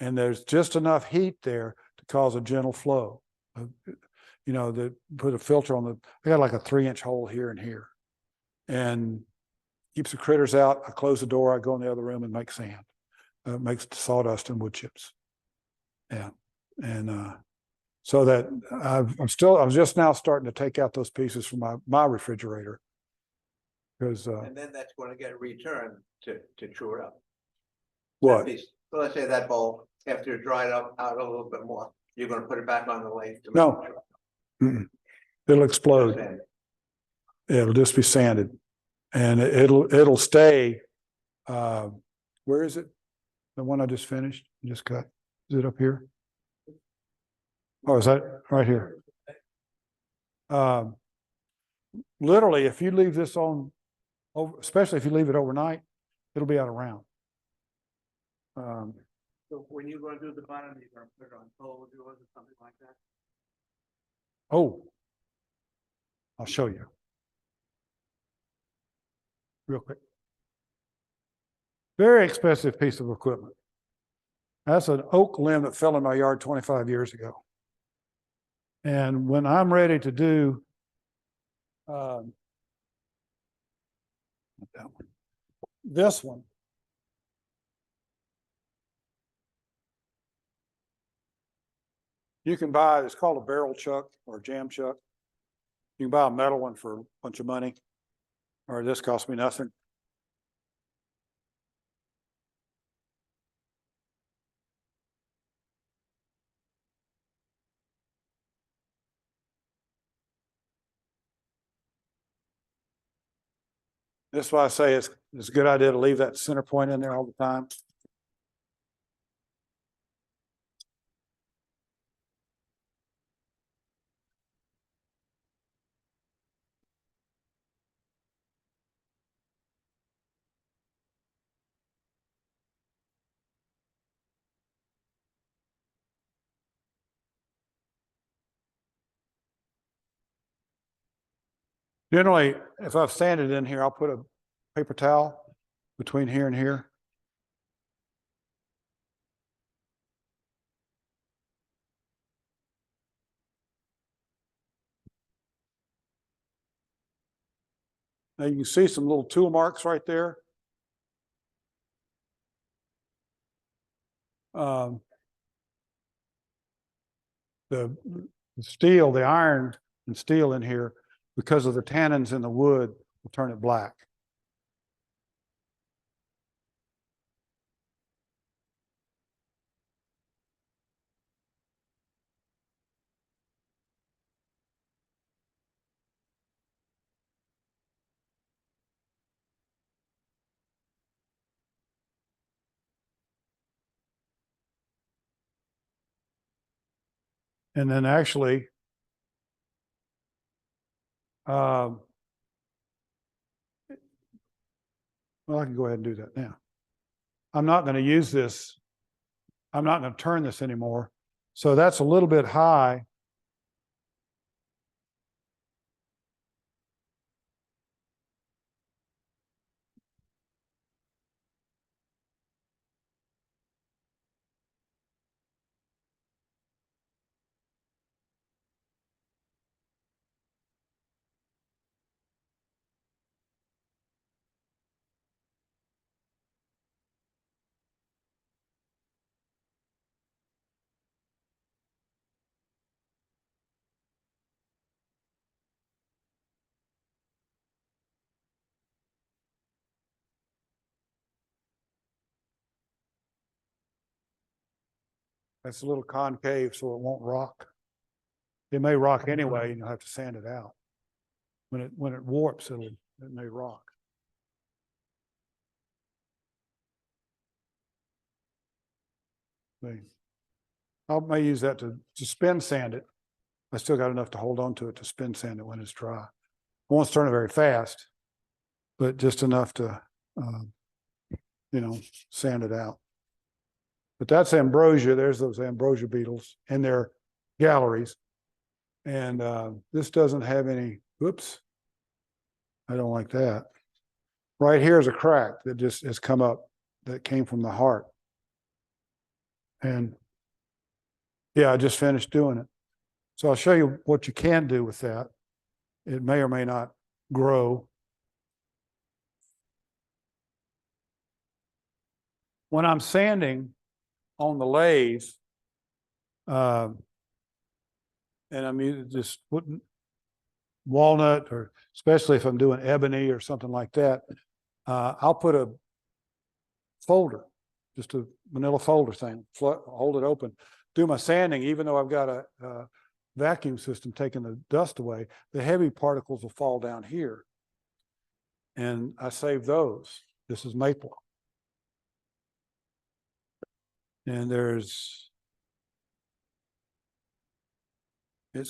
And there's just enough heat there to cause a gentle flow. You know, put a filter on I got like a 3-inch hole here and here. And keeps the critters out. I close the door, I go in the other room and make sand. makes sawdust and wood chips. Yeah, and so that I'm just now starting to take out those pieces from my refrigerator because And then that's gonna get returned to chore up. what? That piece. So let's say that bowl, after it dried up out a little bit more, you're gonna put it back on the lathe to make No. it chore up. Mm-mm. It'll explode. Sand. It'll just be sanded, and it'll stay. Where is it? The one I just finished, just cut. Is it up here? Oh, is that right here? Literally, if you leave this on, especially if you leave it overnight, it'll be out of round. So when you're gonna do the bottom, you're gonna put it on cold doors or something like that? Oh, I'll show you real quick. Very expensive piece of equipment. That's an oak limb that fell in my yard 25 years ago. And when I'm ready to do this one, you can buy, it's called a barrel chuck or a jam chuck. You can buy a metal one for a bunch of money, or this cost me nothing. That's why I say it's a good idea to leave that center point in there all the time. Generally, if I've sanded in here, I'll put a paper towel between here and here. Now you can see some little tool marks right there. The steel, the iron and steel in here, because of the tannins in the wood, will turn it black. And then actually, well, I can go ahead and do that now. I'm not going to use this. I'm not going to turn this anymore. So that's a little bit high. That's a little concave so it won't rock. It may rock anyway, and you'll have to sand it out. When it warps, it may rock. I may use that to spin sand it. I still got enough to hold on to it to spin sand it when it's dry. I won't turn it very fast, but just enough to, sand it out. But that's ambrosia. There's those ambrosia beetles in their galleries. And this doesn't have any, whoops, I don't like that. Right here is a crack that just has come up that came from the heart. And yeah, I just finished doing it. So I'll show you what you can do with that. It may or may not grow. when I'm sanding on the lathe, and I'm just putting walnut, or especially if I'm doing ebony or something like that, I'll put a folder, just a manila folder thing, hold it open, do my sanding, even though I've got a vacuum system taking the dust away, the heavy particles will fall down here. And I save those. This is maple. And it's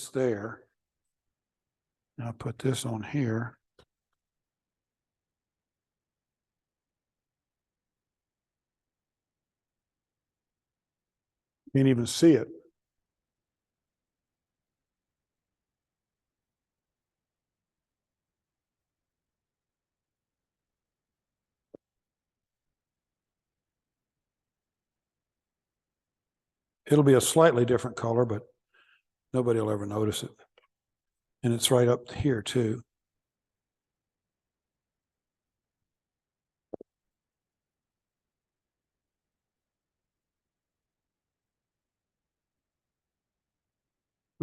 there. And I'll put this on here. Can't even see it. It'll be a slightly different color, but nobody will ever notice it. And it's right up here too.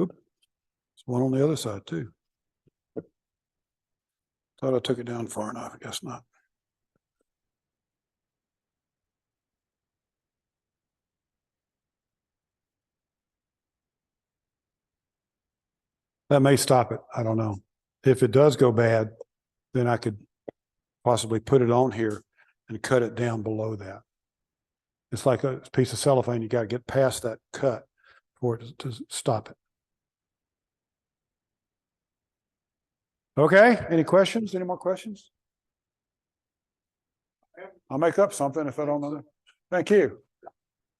Oop. There's one on the other side too. Thought I took it down far enough. I guess not. That may stop it. I don't know. If it does go bad, then I could possibly put it on here and cut it down below that. It's like a piece of cellophane. You got to get past that cut for it to stop it. Okay. Any questions? Any more questions? I'll make up something if I don't know. Thank you.